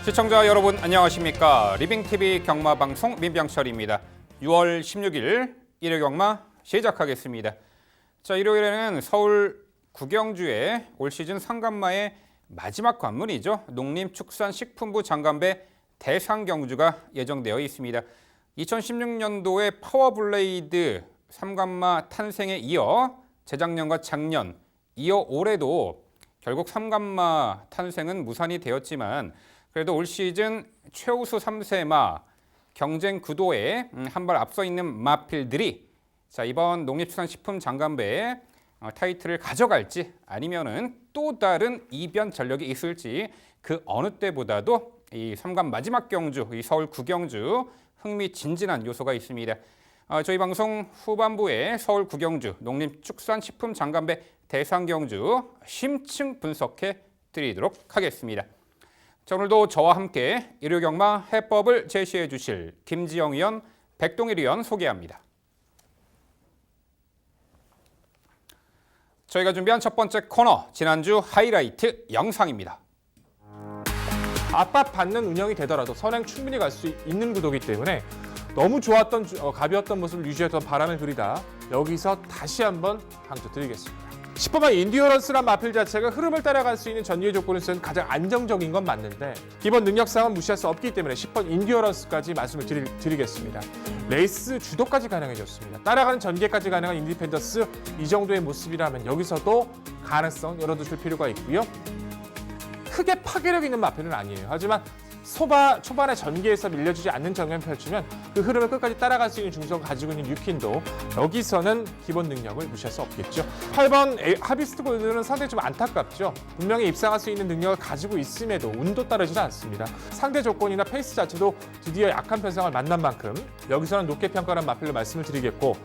시청자 여러분 안녕하십니까? 리빙TV 경마방송 민병철입니다. 6월 16일 일요 경마 시작하겠습니다. 자, 일요일에는 서울 구경주의 올 시즌 상간마의 마지막 관문이죠. 농림축산식품부 장관배 대상경주가 예정되어 있습니다. 2016년도에 파워블레이드 3관마 탄생에 이어 재작년과 작년, 이어 올해도 결국 3관마 탄생은 무산이 되었지만 그래도 올 시즌 최우수 3세마 경쟁 구도에 한 발 앞서 있는 마필들이 자, 이번 농림축산식품 장관배의 타이틀을 가져갈지 아니면은 또 다른 이변 전력이 있을지 그 어느 때보다도 이 3관 마지막 경주, 이 서울 구경주 흥미진진한 요소가 있습니다. 저희 방송 후반부에 서울 구경주 농림축산식품 장관배 대상경주 심층 분석해 드리도록 하겠습니다. 자, 오늘도 저와 함께 일요경마 해법을 제시해 주실 김지영 의원, 백동일 의원 소개합니다. 저희가 준비한 첫 번째 코너, 지난주 하이라이트 영상입니다. 압박받는 운영이 되더라도 선행 충분히 갈 수 있는 구도이기 때문에 너무 좋았던 가벼웠던 모습을 유지했던 바람을 그리다 여기서 다시 한번 강조드리겠습니다. 10번만 인디어런스란 마필 자체가 흐름을 따라갈 수 있는 전개 조건에서는 가장 안정적인 건 맞는데 기본 능력상은 무시할 수 없기 때문에 10번 인디어런스까지 말씀을 드리겠습니다. 레이스 주도까지 가능해졌습니다. 따라가는 전개까지 가능한 인디펜더스 이 정도의 모습이라면 여기서도 가능성 열어두실 필요가 있고요. 크게 파괴력 있는 마필은 아니에요. 하지만 초반에 전개에서 밀려주지 않는 전개를 펼치면 그 흐름을 끝까지 따라갈 수 있는 중성을 가지고 있는 유킨도 여기서는 기본 능력을 무시할 수 없겠죠. 8번 하비스트 골드는 상당히 좀 안타깝죠. 분명히 입상할 수 있는 능력을 가지고 있음에도 운도 따르지는 않습니다. 상대 조건이나 페이스 자체도 드디어 약한 편성을 만난 만큼 여기서는 높게 평가한 마필로 말씀을 드리겠고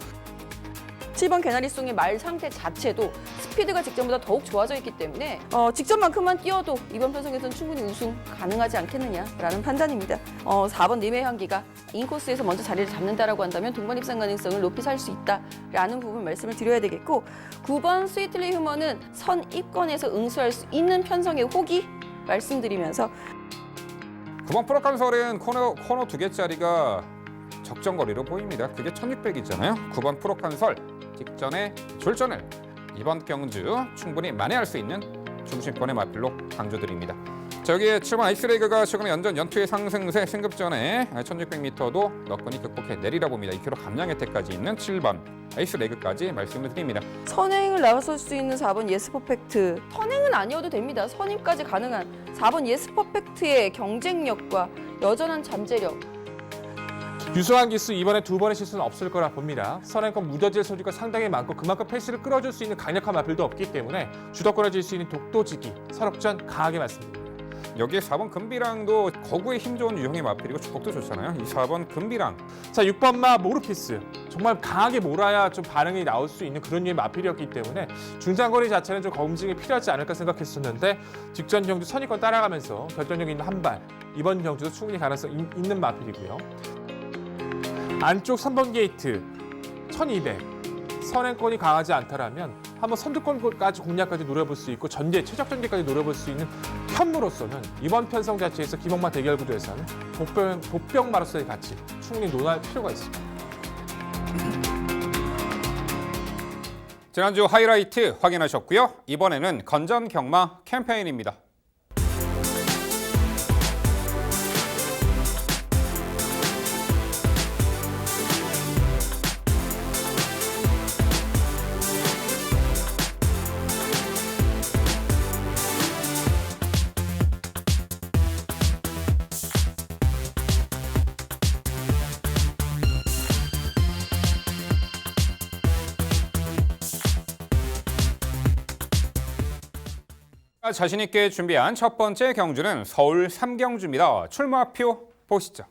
7번 개나리송의 말 상태 자체도 스피드가 직전보다 더욱 좋아져 있기 때문에 직전만큼만 뛰어도 이번 편성에서는 충분히 우승 가능하지 않겠느냐라는 판단입니다. 4번 님의 향기가 인코스에서 먼저 자리를 잡는다라고 한다면 동반 입상 가능성을 높이 살 수 있다라는 부분 말씀을 드려야 되겠고 9번 스위틀리 휴머는 선입권에서 응수할 수 있는 편성의 호기 말씀드리면서 9번 프로칸설은 코너 2개짜리가 적정거리로 보입니다. 그게 1600이잖아요. 9번 프로칸설 직전에 졸전을 이번 경주 충분히 만회할 수 있는 중심권의 마필로 강조드립니다. 저기에 7번 아이스레이그가 최근에 연투의 상승세 승급전에 1600m도 너끈히 극복해 내리라 봅니다. 2km 감량 혜택까지 있는 7번 아이스레이그까지 말씀을 드립니다. 선행을 나설 수 있는 4번 예스 퍼펙트 선행은 아니어도 됩니다. 선임까지 가능한 4번 예스 퍼펙트의 경쟁력과 여전한 잠재력 유소한 기수 이번에 두 번의 실수는 없을 거라 봅니다. 선행권 무뎌질 소리가 상당히 많고 그만큼 페이스를 끌어줄 수 있는 강력한 마필도 없기 때문에 주도권을 질 수 있는 독도지기 설옥전 강하게 말씀드립니다. 여기에 4번 금비랑도 거구에 힘 좋은 유형의 마필이고 주폭도 좋잖아요. 이 4번 금비랑. 자, 6번마 모르피스 정말 강하게 몰아야 좀 반응이 나올 수 있는 그런 류의 마필이었기 때문에 중장거리 자체는 좀 검증이 필요하지 않을까 생각했었는데 직전 경주 선입권 따라가면서 결정력 있는 한 발 이번 경주도 충분히 가능성 있는 마필이고요. 안쪽 3번 게이트 1200 선행권이 강하지 않다라면 한번 선두권까지 공략까지 노려볼 수 있고 최적 전개까지 노려볼 수 있는 편무로서는 이번 편성 자체에서 김홍마 대결 구도에서는 복병마로서의 가치 충분히 논할 필요가 있습니다. 지난주 하이라이트 확인하셨고요. 이번에는 건전 경마 캠페인입니다. 자신 있게 준비한 첫 번째 경주는 서울 3경주입니다. 출마표 보시죠.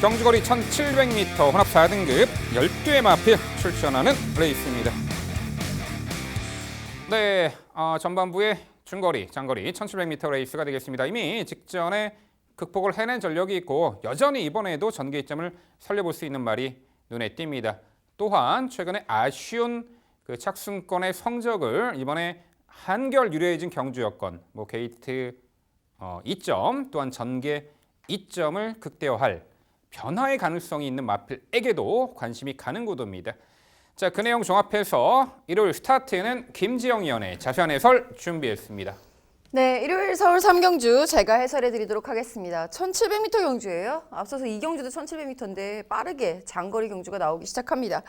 경주거리 1700m 혼합 4등급 12의 마필 출전하는 레이스입니다. 네, 전반부의 중거리, 장거리 1700m 레이스가 되겠습니다. 이미 직전에 극복을 해낸 전력이 있고 여전히 이번에도 전개 이점을 살려볼 수 있는 말이 눈에 띕니다. 또한 최근에 아쉬운 그 착순권의 성적을 이번에 한결 유리해진 경주 여건, 게이트 2점 또한 전개 2점을 극대화할 변화의 가능성이 있는 마필에게도 관심이 가는 구도입니다. 자, 그 내용 종합해서 일요일 스타트에는 김지영 위원의 자세한 해설 준비했습니다. 네, 일요일 서울 3경주 제가 해설해 드리도록 하겠습니다. 1700m 경주예요. 앞서서 2경주도 1700m인데 빠르게 장거리 경주가 나오기 시작합니다.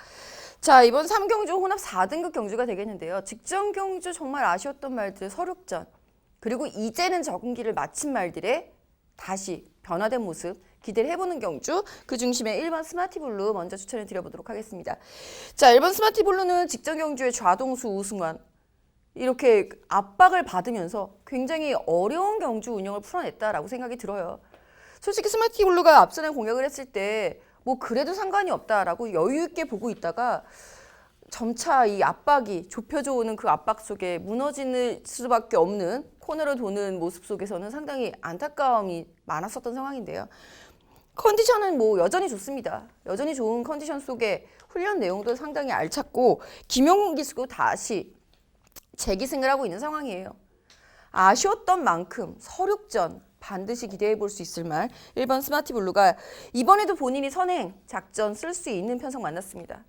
자, 이번 3경주 혼합 4등급 경주가 되겠는데요. 직전 경주 정말 아쉬웠던 말들 서륙전, 그리고 이제는 적응기를 마친 말들의 다시 변화된 모습 기대를 해보는 경주, 그 중심에 1번 스마티블루 먼저 추천을 드려보도록 하겠습니다. 자, 1번 스마티블루는 직전 경주의 좌동수 우승환, 이렇게 압박을 받으면서 굉장히 어려운 경주 운영을 풀어냈다라고 생각이 들어요. 솔직히 스마티블루가 앞선에 공략을 했을 때 뭐 그래도 상관이 없다라고 여유 있게 보고 있다가 점차 이 압박이 좁혀져 오는 그 압박 속에 무너지는 수밖에 없는 코너로 도는 모습 속에서는 상당히 안타까움이 많았었던 상황인데요. 컨디션은 뭐 여전히 좋습니다. 여전히 좋은 컨디션 속에 훈련 내용도 상당히 알찼고 김용훈 기수도 다시 재기승을 하고 있는 상황이에요. 아쉬웠던 만큼 서륙전 반드시 기대해 볼 수 있을 말 1번 스마티블루가 이번에도 본인이 선행 작전 쓸 수 있는 편성 만났습니다.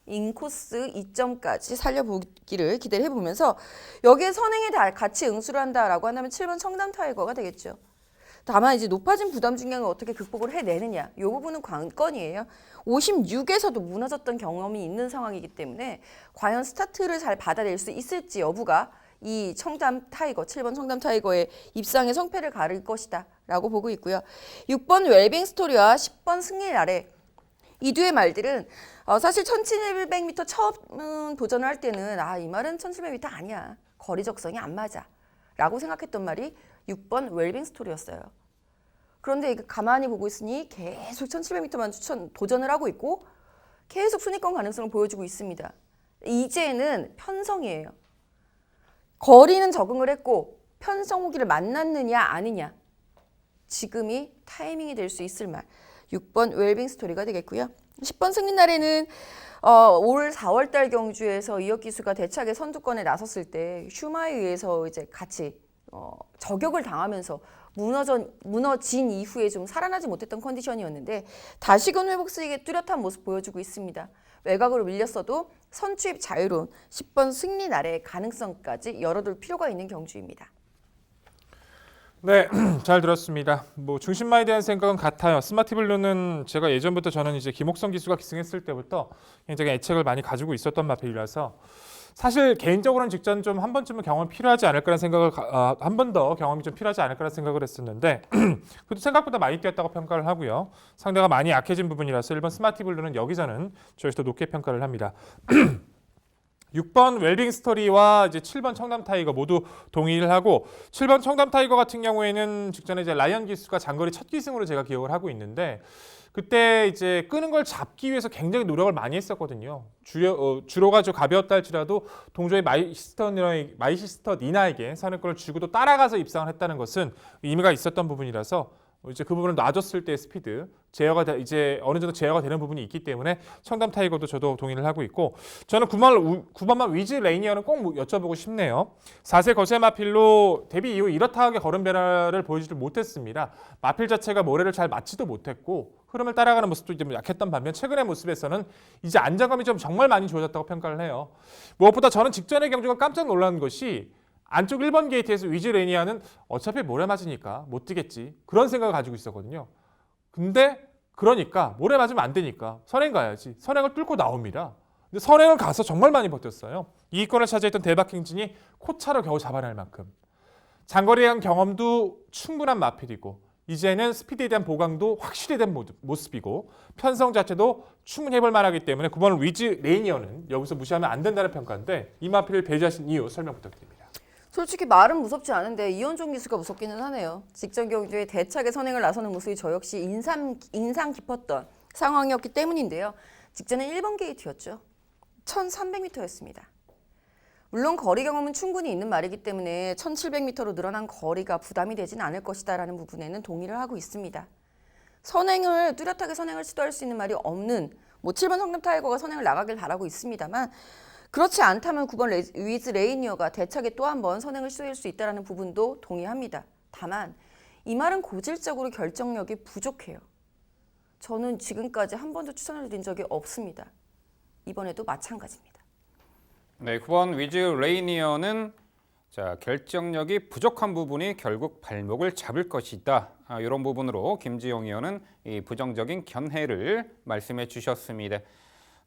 인코스 2점까지 살려보기를 기대를 해보면서 여기에 선행에 같이 응수를 한다라고 한다면 7번 청담 타이거가 되겠죠. 다만 이제 높아진 부담 중량을 어떻게 극복을 해내느냐, 이 부분은 관건이에요. 56에서도 무너졌던 경험이 있는 상황이기 때문에 과연 스타트를 잘 받아낼 수 있을지 여부가 이 청담 타이거, 7번 청담 타이거의 입상의 성패를 가를 것이다 라고 보고 있고요. 6번 웰빙 스토리와 10번 승리의 아래, 이 두의 말들은 사실 1700m 처음 도전을 할 때는 이 말은 1700m 아니야, 거리 적성이 안 맞아 라고 생각했던 말이 6번 웰빙 스토리였어요. 그런데 가만히 보고 있으니 계속 1700m만 도전을 하고 있고 계속 순위권 가능성을 보여주고 있습니다. 이제는 편성이에요. 거리는 적응을 했고 편성 후기를 만났느냐 아니냐, 지금이 타이밍이 될 수 있을 말 6번 웰빙 스토리가 되겠고요. 10번 승리날에는 올 4월달 경주에서 이혁 기수가 대차게 선두권에 나섰을 때 슈마에 의해서 이제 같이 저격을 당하면서 무너진 이후에 좀 살아나지 못했던 컨디션이었는데 다시금 회복세에 뚜렷한 모습 보여주고 있습니다. 외곽으로 밀렸어도 선취입 자유로운 10번 승리 날의 가능성까지 열어둘 필요가 있는 경주입니다. 네, 잘 들었습니다. 뭐 중심마에 대한 생각은 같아요. 스마티블루는 제가 예전부터 저는 이제 김옥성 기수가 기승했을 때부터 굉장히 애착을 많이 가지고 있었던 마필이라서 사실 개인적으로는 직전 좀 한 번쯤은 경험이 필요하지 않을까라는 생각을 한 번 더 경험이 좀 필요하지 않을까라는 생각을 했었는데 그래도 생각보다 많이 뛰었다고 평가를 하고요. 상대가 많이 약해진 부분이라서 1번 스마티블루는 여기서는 저에서도 높게 평가를 합니다. 6번 웰빙 스토리와 이제 7번 청담 타이거 모두 동의를 하고 7번 청담 타이거 같은 경우에는 직전에 이제 라이언 기수가 장거리 첫 기승으로 제가 기억을 하고 있는데 그때 이제 끄는 걸 잡기 위해서 굉장히 노력을 많이 했었거든요. 주로가 좀 가벼웠다 할지라도 동조의 마이시스터 니나에게 선행권을 주고도 따라가서 입상을 했다는 것은 의미가 있었던 부분이라서 이제 그 부분을 놔줬을 때 스피드 이제 어느 정도 제어가 되는 부분이 있기 때문에 청담 타이거도 저도 동의를 하고 있고 저는 9번만 위즈 레이니어는 꼭 여쭤보고 싶네요. 4세 거세 마필로 데뷔 이후 이렇다하게 걸음 변화를 보여주지 못했습니다. 마필 자체가 모래를 잘 맞지도 못했고 흐름을 따라가는 모습도 좀 약했던 반면 최근의 모습에서는 이제 안정감이 좀 정말 많이 좋아졌다고 평가를 해요. 무엇보다 저는 직전의 경주가 깜짝 놀란 것이 안쪽 1번 게이트에서 위즈 레니아는 어차피 모래 맞으니까 못 뛰겠지 그런 생각을 가지고 있었거든요. 근데 그러니까 모래 맞으면 안 되니까 선행 가야지. 선행을 뚫고 나옵니다. 근데 선행을 가서 정말 많이 버텼어요. 이기권을 차지했던 대박 행진이 코차로 겨우 잡아낼 만큼 장거리에 대한 경험도 충분한 마필이고 이제는 스피드에 대한 보강도 확실히 된 모습이고 편성 자체도 충분히 해볼 만하기 때문에 9번 위즈 레이니어는 여기서 무시하면 안 된다는 평가인데 이 마필을 배제하신 이유 설명 부탁드립니다. 솔직히 말은 무섭지 않은데 이현종 기수가 무섭기는 하네요. 직전 경주에 대차게 선행을 나서는 모습이 저 역시 인상 깊었던 상황이었기 때문인데요. 직전에 1번 게이트였죠. 1300m였습니다. 물론 거리 경험은 충분히 있는 말이기 때문에 1700m로 늘어난 거리가 부담이 되진 않을 것이다 라는 부분에는 동의를 하고 있습니다. 뚜렷하게 선행을 시도할 수 있는 말이 없는 7번 성남 타이거가 선행을 나가길 바라고 있습니다만 그렇지 않다면 9번 위즈 레이니어가 대차게 또 한 번 선행을 시도할 수 있다는 부분도 동의합니다. 다만 이 말은 고질적으로 결정력이 부족해요. 저는 지금까지 한 번도 추천을 드린 적이 없습니다. 이번에도 마찬가지입니다. 네, 9번 위즈 레이니어는 자, 결정력이 부족한 부분이 결국 발목을 잡을 것이다. 이런 부분으로 김지영 의원은 이 부정적인 견해를 말씀해 주셨습니다.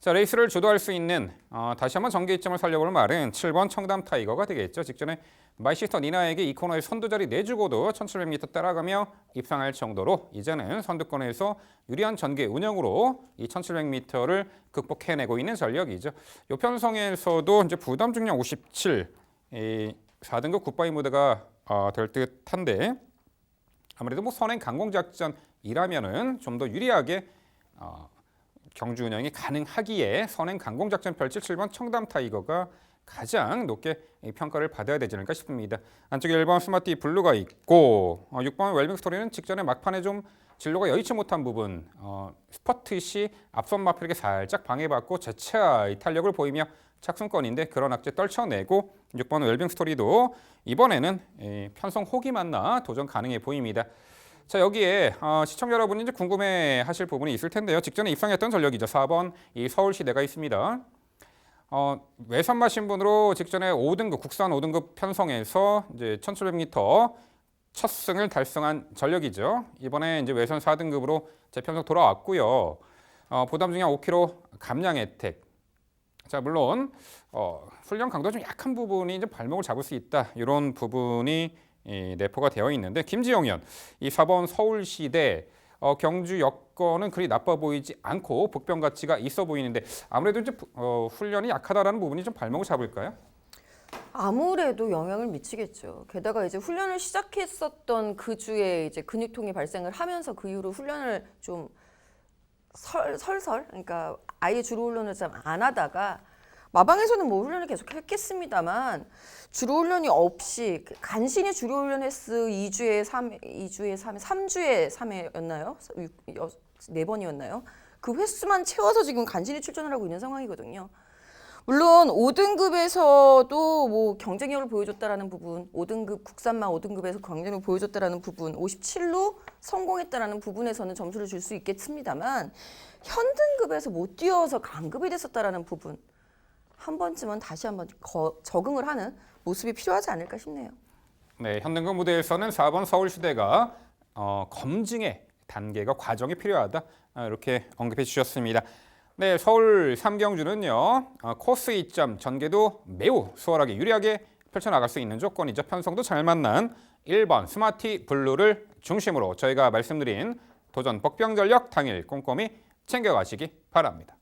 자, 레이스를 주도할 수 있는 다시 한번 전개점을 살려볼 말은 7번 청담 타이거가 되겠죠. 직전에 마이시스터 니나에게 이 코너에 선두자리 내주고도 1700m 따라가며 입상할 정도로 이제는 선두권에서 유리한 전개 운영으로 이 1700m를 극복해내고 있는 전력이죠. 이 편성에서도 이제 부담 중량 57, 이 4등급 굿바이 무드가 될 듯한데 아무래도 뭐 선행 강공 작전이라면은 좀 더 유리하게 경주 운영이 가능하기에 선행 강공 작전 펼칠 7번 청담 타이거가 가장 높게 평가를 받아야 되지 않을까 싶습니다. 안쪽에 1번 스마티 블루가 있고 6번 웰빙 스토리는 직전에 막판에 좀 진로가 여의치 못한 부분 스퍼트 시 앞선 마필에게 살짝 방해받고 재차 탄력을 보이며 착순권인데 그런 악재 떨쳐내고 6번 웰빙 스토리도 이번에는 편성 호기 만나 도전 가능해 보입니다. 자, 여기에 시청자 여러분이 이제 궁금해하실 부분이 있을 텐데요. 직전에 입상했던 전력이죠. 4번 이 서울시대가 있습니다. 외선마 신분으로 직전에 5등급 국산 5등급 편성에서 이제 1700m 첫 승을 달성한 전력이죠. 이번에 이제 외선 4등급으로 재편성 돌아왔고요. 부담 중량 5kg 감량 혜택. 자, 물론 훈련 강도가 좀 약한 부분이 이제 발목을 잡을 수 있다. 이런 부분이 내포가 되어 있는데 김지영 의원 이 4번 서울시대 경주 여건은 그리 나빠 보이지 않고 복병 가치가 있어 보이는데 아무래도 이제 훈련이 약하다라는 부분이 좀 발목을 잡을까요? 아무래도 영향을 미치겠죠. 게다가 이제 훈련을 시작했었던 그 주에 이제 근육통이 발생을 하면서 그 이후로 훈련을 좀 설설 그러니까 아예 주로 훈련을 좀 안 하다가 마방에서는 뭐 훈련을 계속 했겠습니다만 주로 훈련이 없이 간신히 주로 훈련 횟수 2주에 3주에 3회였나요? 4번이었나요? 그 횟수만 채워서 지금 간신히 출전을 하고 있는 상황이거든요. 물론 5등급에서도 뭐 경쟁력을 보여줬다라는 부분, 5등급 국산마 5등급에서 경쟁력을 보여줬다라는 부분, 57로 성공했다라는 부분에서는 점수를 줄 수 있겠습니다만 현등급에서 못 뛰어서 강급이 됐었다라는 부분 한 번쯤은 다시 한번 적응을 하는 모습이 필요하지 않을까 싶네요. 네, 현등급 무대에서는 4번 서울시대가 검증의 단계가 과정이 필요하다 이렇게 언급해 주셨습니다. 네, 서울 3경주는요 코스 이점 전개도 매우 수월하게 유리하게 펼쳐나갈 수 있는 조건이죠. 편성도 잘 만난 1번 스마티 블루를 중심으로 저희가 말씀드린 도전 복병 전력 당일 꼼꼼히 챙겨가시기 바랍니다.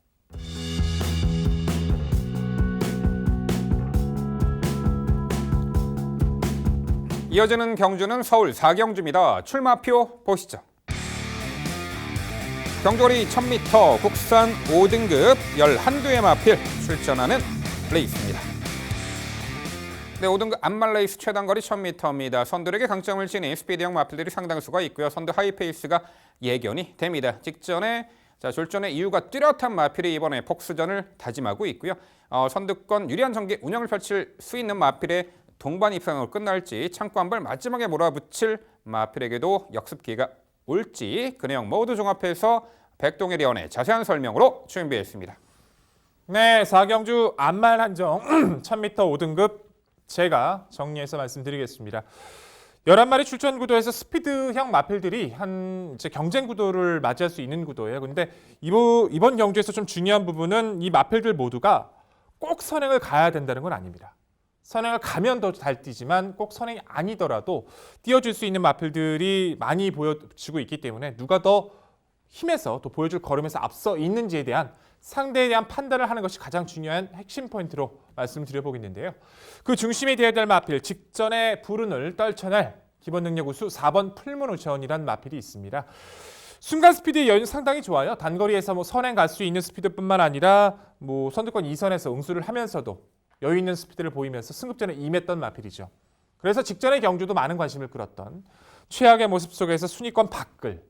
이어지는 경주는 서울 4경주입니다. 출마표 보시죠. 경주거리 1000m 국산 5등급 11두의 마필 출전하는 레이스입니다. 네, 5등급 안말 레이스 최단거리 1000m입니다. 선두에게 강점을 지닌 스피드형 마필들이 상당수가 있고요. 선두 하이페이스가 예견이 됩니다. 직전에 졸전의 이유가 뚜렷한 마필이 이번에 복수전을 다짐하고 있고요. 선두권 유리한 전개 운영을 펼칠 수 있는 마필의 동반 입상으로 끝날지 창고 한 발 마지막에 몰아붙일 마필에게도 역습 기회가 올지 그 내용 모두 종합해서 백동일 의원의 자세한 설명으로 준비했습니다. 네, 4경주 안말 한정 1000m 5등급 제가 정리해서 말씀드리겠습니다. 11마리 출전 구도에서 스피드형 마필들이 이제 경쟁 구도를 맞이할 수 있는 구도예요. 근데 이번 경주에서 좀 중요한 부분은 이 마필들 모두가 꼭 선행을 가야 된다는 건 아닙니다. 선행을 가면 더 잘 뛰지만 꼭 선행이 아니더라도 뛰어줄 수 있는 마필들이 많이 보여지고 있기 때문에 누가 더 힘에서 또 보여줄 걸음에서 앞서 있는지에 대한 상대에 대한 판단을 하는 것이 가장 중요한 핵심 포인트로 말씀드려보겠는데요. 그 중심에 되어야 될 마필, 직전에 불운을 떨쳐낼 기본 능력 우수 4번 풀문우천이라는 마필이 있습니다. 순간 스피드의 여유는 상당히 좋아요. 단거리에서 뭐 선행 갈 수 있는 스피드뿐만 아니라 뭐 선두권 2선에서 응수를 하면서도 여유 있는 스피드를 보이면서 승급전에 임했던 마필이죠. 그래서 직전의 경주도 많은 관심을 끌었던 최악의 모습 속에서 순위권 밖을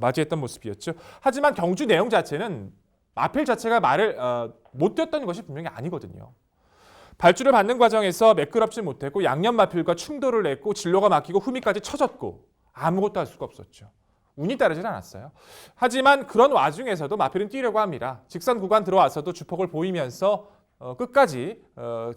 맞이했던 모습이었죠. 하지만 경주 내용 자체는 마필 자체가 말을 못 뛰었던 것이 분명히 아니거든요. 발주를 받는 과정에서 매끄럽지 못했고 양념 마필과 충돌을 냈고 진로가 막히고 후미까지 쳐졌고 아무것도 할 수가 없었죠. 운이 따르진 않았어요. 하지만 그런 와중에서도 마필은 뛰려고 합니다. 직선 구간 들어와서도 주폭을 보이면서 끝까지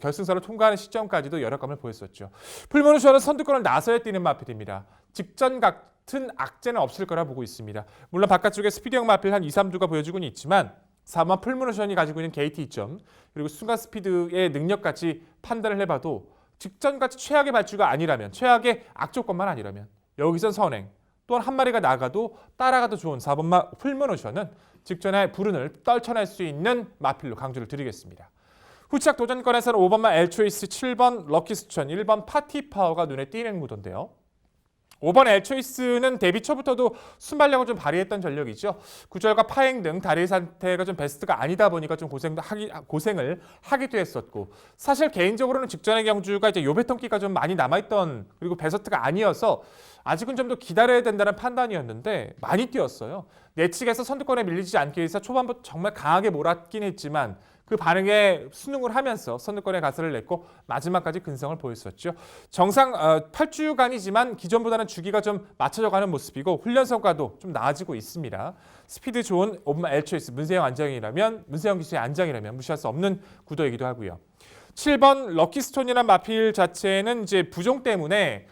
결승선을 통과하는 시점까지도 여력감을 보였었죠. 풀모노션은 선두권을 나서야 뛰는 마필입니다. 직전 같은 악재는 없을 거라 보고 있습니다. 물론 바깥쪽에 스피드형 마필 한 2, 3두가 보여주고는 있지만 4번 풀모노션이 가지고 있는 게이트 이점 그리고 순간 스피드의 능력까지 판단을 해봐도 직전같이 최악의 발주가 아니라면 최악의 악조건만 아니라면 여기선 선행 또한 한 마리가 나가도 따라가도 좋은 4번 풀모노션은 직전의 불운을 떨쳐낼 수 있는 마필로 강조를 드리겠습니다. 후착 도전권에서는 5번만 엘초이스, 7번 럭키스천, 1번 파티파워가 눈에 띄는 구도인데요. 5번 엘초이스는 데뷔 초부터도 순발력을 좀 발휘했던 전력이죠. 구절과 파행 등 다리 상태가 좀 베스트가 아니다 보니까 좀 고생을 하기도 했었고 사실 개인적으로는 직전의 경주가 이제 요배통기가 좀 많이 남아있던 그리고 베스트가 아니어서 아직은 좀 더 기다려야 된다는 판단이었는데 많이 뛰었어요. 내측에서 선두권에 밀리지 않기 위해서 초반부터 정말 강하게 몰았긴 했지만 그 반응에 순응을 하면서 선두권에 가설을 냈고 마지막까지 근성을 보였었죠. 정상 8주간이지만 기존보다는 주기가 좀 맞춰져가는 모습이고 훈련 성과도 좀 나아지고 있습니다. 스피드 좋은 오브마 엘초이스 문세영 안장이라면 문세영 기수의 안장이라면 무시할 수 없는 구도이기도 하고요. 7번 럭키스톤이라는 마필 자체는 이제 부종 때문에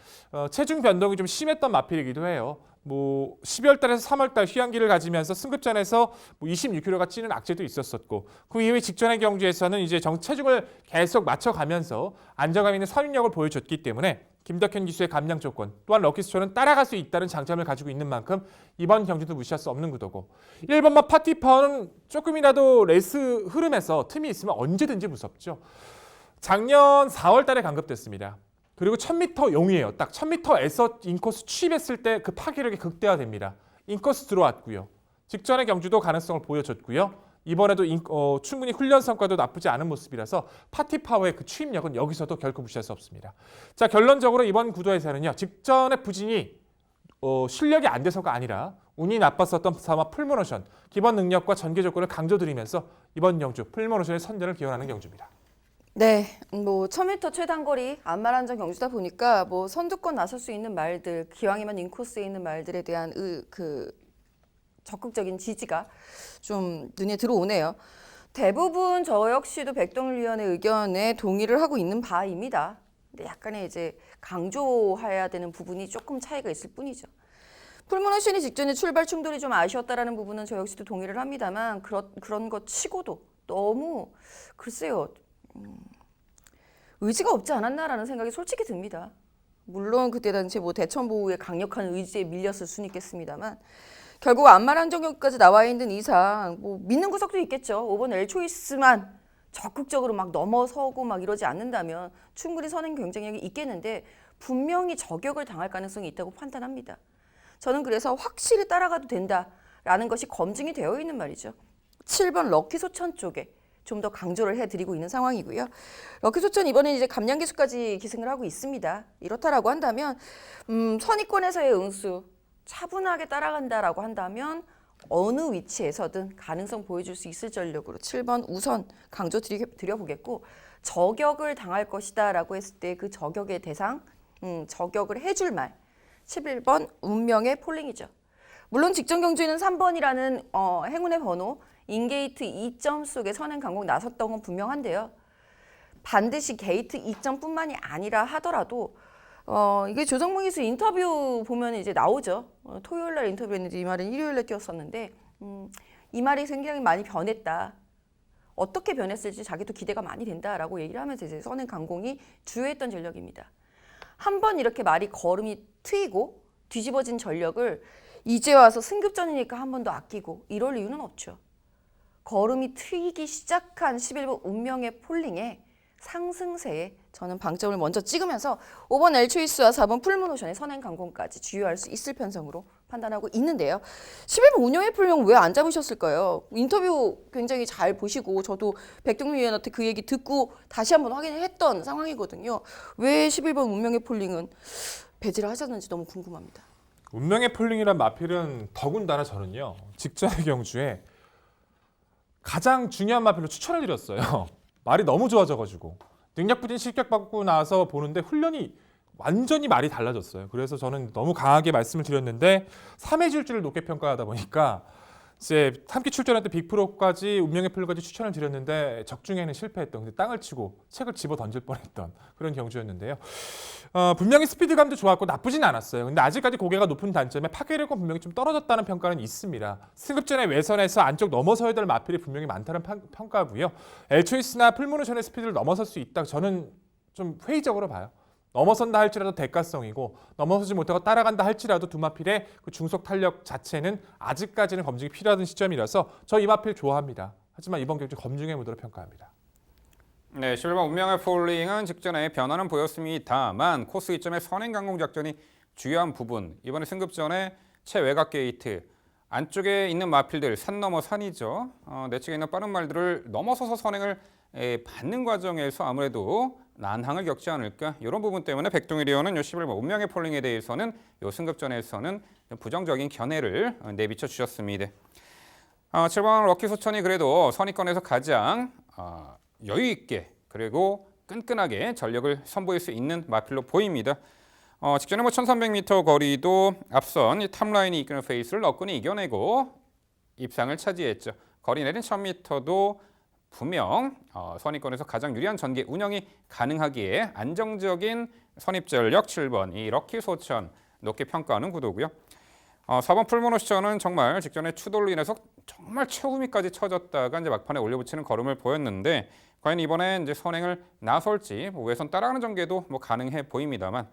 체중 변동이 좀 심했던 마필이기도 해요. 12월 달에서 3월 달 휴양기를 가지면서 승급전에서 26kg가 찌는 악재도 있었었고 그 이후에 직전의 경주에서는 이제 체중을 계속 맞춰가면서 안정감 있는 선임력을 보여줬기 때문에 김덕현 기수의 감량 조건 또한 럭키스톤은 따라갈 수 있다는 장점을 가지고 있는 만큼 이번 경주도 무시할 수 없는 구도고 1번만 파티파워는 조금이라도 레이스 흐름에서 틈이 있으면 언제든지 무섭죠. 작년 4월 달에 강급됐습니다. 그리고 1000m 용이에요. 딱 1000m에서 인코스 취입했을 때 그 파괴력이 극대화됩니다. 인코스 들어왔고요. 직전의 경주도 가능성을 보여줬고요. 이번에도 충분히 훈련 성과도 나쁘지 않은 모습이라서 파티파워의 그 추임력은 여기서도 결코 무시할 수 없습니다. 자, 결론적으로 이번 구도에서는요. 직전의 부진이 실력이 안 돼서가 아니라 운이 나빴었던 4번 풀모노션 기본 능력과 전개 조건을 강조드리면서 이번 경주 풀모노션의 선전을 기원하는 경주입니다. 네, 1000m 최단거리 안마란전 경주다 보니까 선두권 나설 수 있는 말들, 기왕이면 인코스에 있는 말들에 대한 적극적인 지지가 좀 눈에 들어오네요. 대부분 저 역시도 백동일위원의 의견에 동의를 하고 있는 바입니다. 근데 약간의 이제 강조해야 되는 부분이 조금 차이가 있을 뿐이죠. 풀모노션이 직전에 출발 충돌이 좀 아쉬웠다라는 부분은 저 역시도 동의를 합니다만 그런 것 치고도 너무 글쎄요. 의지가 없지 않았나라는 생각이 솔직히 듭니다. 물론 그때 당시 대천보우의 강력한 의지에 밀렸을 수는 있겠습니다만 결국 안마란정역까지 나와 있는 이상 믿는 구석도 있겠죠. 5번 엘초이스만 적극적으로 막 넘어서고 막 이러지 않는다면 충분히 선행 경쟁력이 있겠는데 분명히 저격을 당할 가능성이 있다고 판단합니다. 저는 그래서 확실히 따라가도 된다라는 것이 검증이 되어 있는 말이죠. 7번 럭키소천 쪽에 좀 더 강조를 해드리고 있는 상황이고요. 럭키소천 이번에 이제 감량 기수까지 기승을 하고 있습니다. 이렇다라고 한다면 선의권에서의 응수 차분하게 따라간다라고 한다면 어느 위치에서든 가능성 보여줄 수 있을 전력으로 7번 우선 강조 드려보겠고 저격을 당할 것이다라고 했을 때 그 저격의 대상, 저격을 해줄 말 11번 운명의 폴링이죠. 물론 직전 경주에는 3번이라는 행운의 번호 인게이트 2점 속에 선행 강공 나섰던 건 분명한데요. 반드시 게이트 2점뿐만이 아니라 하더라도 이게 조성문 기수 인터뷰 보면 이제 나오죠. 토요일 날 인터뷰했는데 이 말은 일요일 날 띄웠었는데 이 말이 굉장히 많이 변했다. 어떻게 변했을지 자기도 기대가 많이 된다라고 얘기를 하면서 이제 선행 강공이 주요했던 전력입니다. 한 번 이렇게 말이 걸음이 트이고 뒤집어진 전력을 이제 와서 승급전이니까 한 번 더 아끼고 이럴 이유는 없죠. 걸음이 트이기 시작한 11번 운명의 폴링에 상승세에 저는 방점을 먼저 찍으면서 5번 엘초이스와 4번 풀모노션의 선행 강공까지 주요할 수 있을 편성으로 판단하고 있는데요. 11번 운명의 폴링 왜 안 잡으셨을까요? 인터뷰 굉장히 잘 보시고 저도 백동민 위원한테 그 얘기 듣고 다시 한번 확인을 했던 상황이거든요. 왜 11번 운명의 폴링은 배제를 하셨는지 너무 궁금합니다. 운명의 폴링이란 마필은 더군다나 저는요. 직전의 경주에 가장 중요한 마필로 추천을 드렸어요. 말이 너무 좋아져가지고 능력부진 실격받고 나서 보는데 훈련이 완전히 말이 달라졌어요. 그래서 저는 너무 강하게 말씀을 드렸는데 3회 질주를 높게 평가하다 보니까 이제 함께 출전했던 빅프로까지 운명의 풀까지 추천을 드렸는데 적중에는 실패했던, 근데 땅을 치고 책을 집어 던질 뻔했던 그런 경주였는데요. 분명히 스피드감도 좋았고 나쁘진 않았어요. 근데 아직까지 고개가 높은 단점에 파괴력은 분명히 좀 떨어졌다는 평가는 있습니다. 승급전의 외선에서 안쪽 넘어서야 될 마필이 분명히 많다는 평가고요. 엘초이스나 풀모노션의 스피드를 넘어설 수 있다. 저는 좀 회의적으로 봐요. 넘어선다 할지라도 대가성이고 넘어서지 못하고 따라간다 할지라도 두 마필의 그 중속 탄력 자체는 아직까지는 검증이 필요한 시점이라서 저 이 마필 좋아합니다. 하지만 이번 경주 검증의 무드로 평가합니다. 네, 11번 운명의 폴링은 직전에 변화는 보였습니다만 코스 이점의 선행 강공 작전이 주요한 부분. 이번에 승급전에 최외곽 게이트 안쪽에 있는 마필들 산 넘어 산이죠. 내측에 있는 빠른 말들을 넘어서서 선행을 받는 과정에서 아무래도 난항을 겪지 않을까, 이런 부분 때문에 백동일 의원은 요 11번 운명의 폴링에 대해서는 요 승급전에서는 부정적인 견해를 내비쳐 주셨습니다. 7번 럭키 소천이 그래도 선의권에서 가장 여유 있게 그리고 끈끈하게 전력을 선보일 수 있는 마필로 보입니다. 직전에 1300m 거리도 앞선 이 탑라인이 이끄는 페이스를 너끈히 이겨내고 입상을 차지했죠. 거리 내린 1000m도 분명 선의권에서 가장 유리한 전개 운영이 가능하기에 안정적인 선입 전력 7번 이 럭키 소천 높게 평가하는 구도고요. 4번 풀모노션은 정말 직전에 추돌로 인해서 정말 최후미까지 쳐졌다가 이제 막판에 올려붙이는 걸음을 보였는데 과연 이번에 이제 선행을 나설지 외선 따라가는 전개도 가능해 보입니다만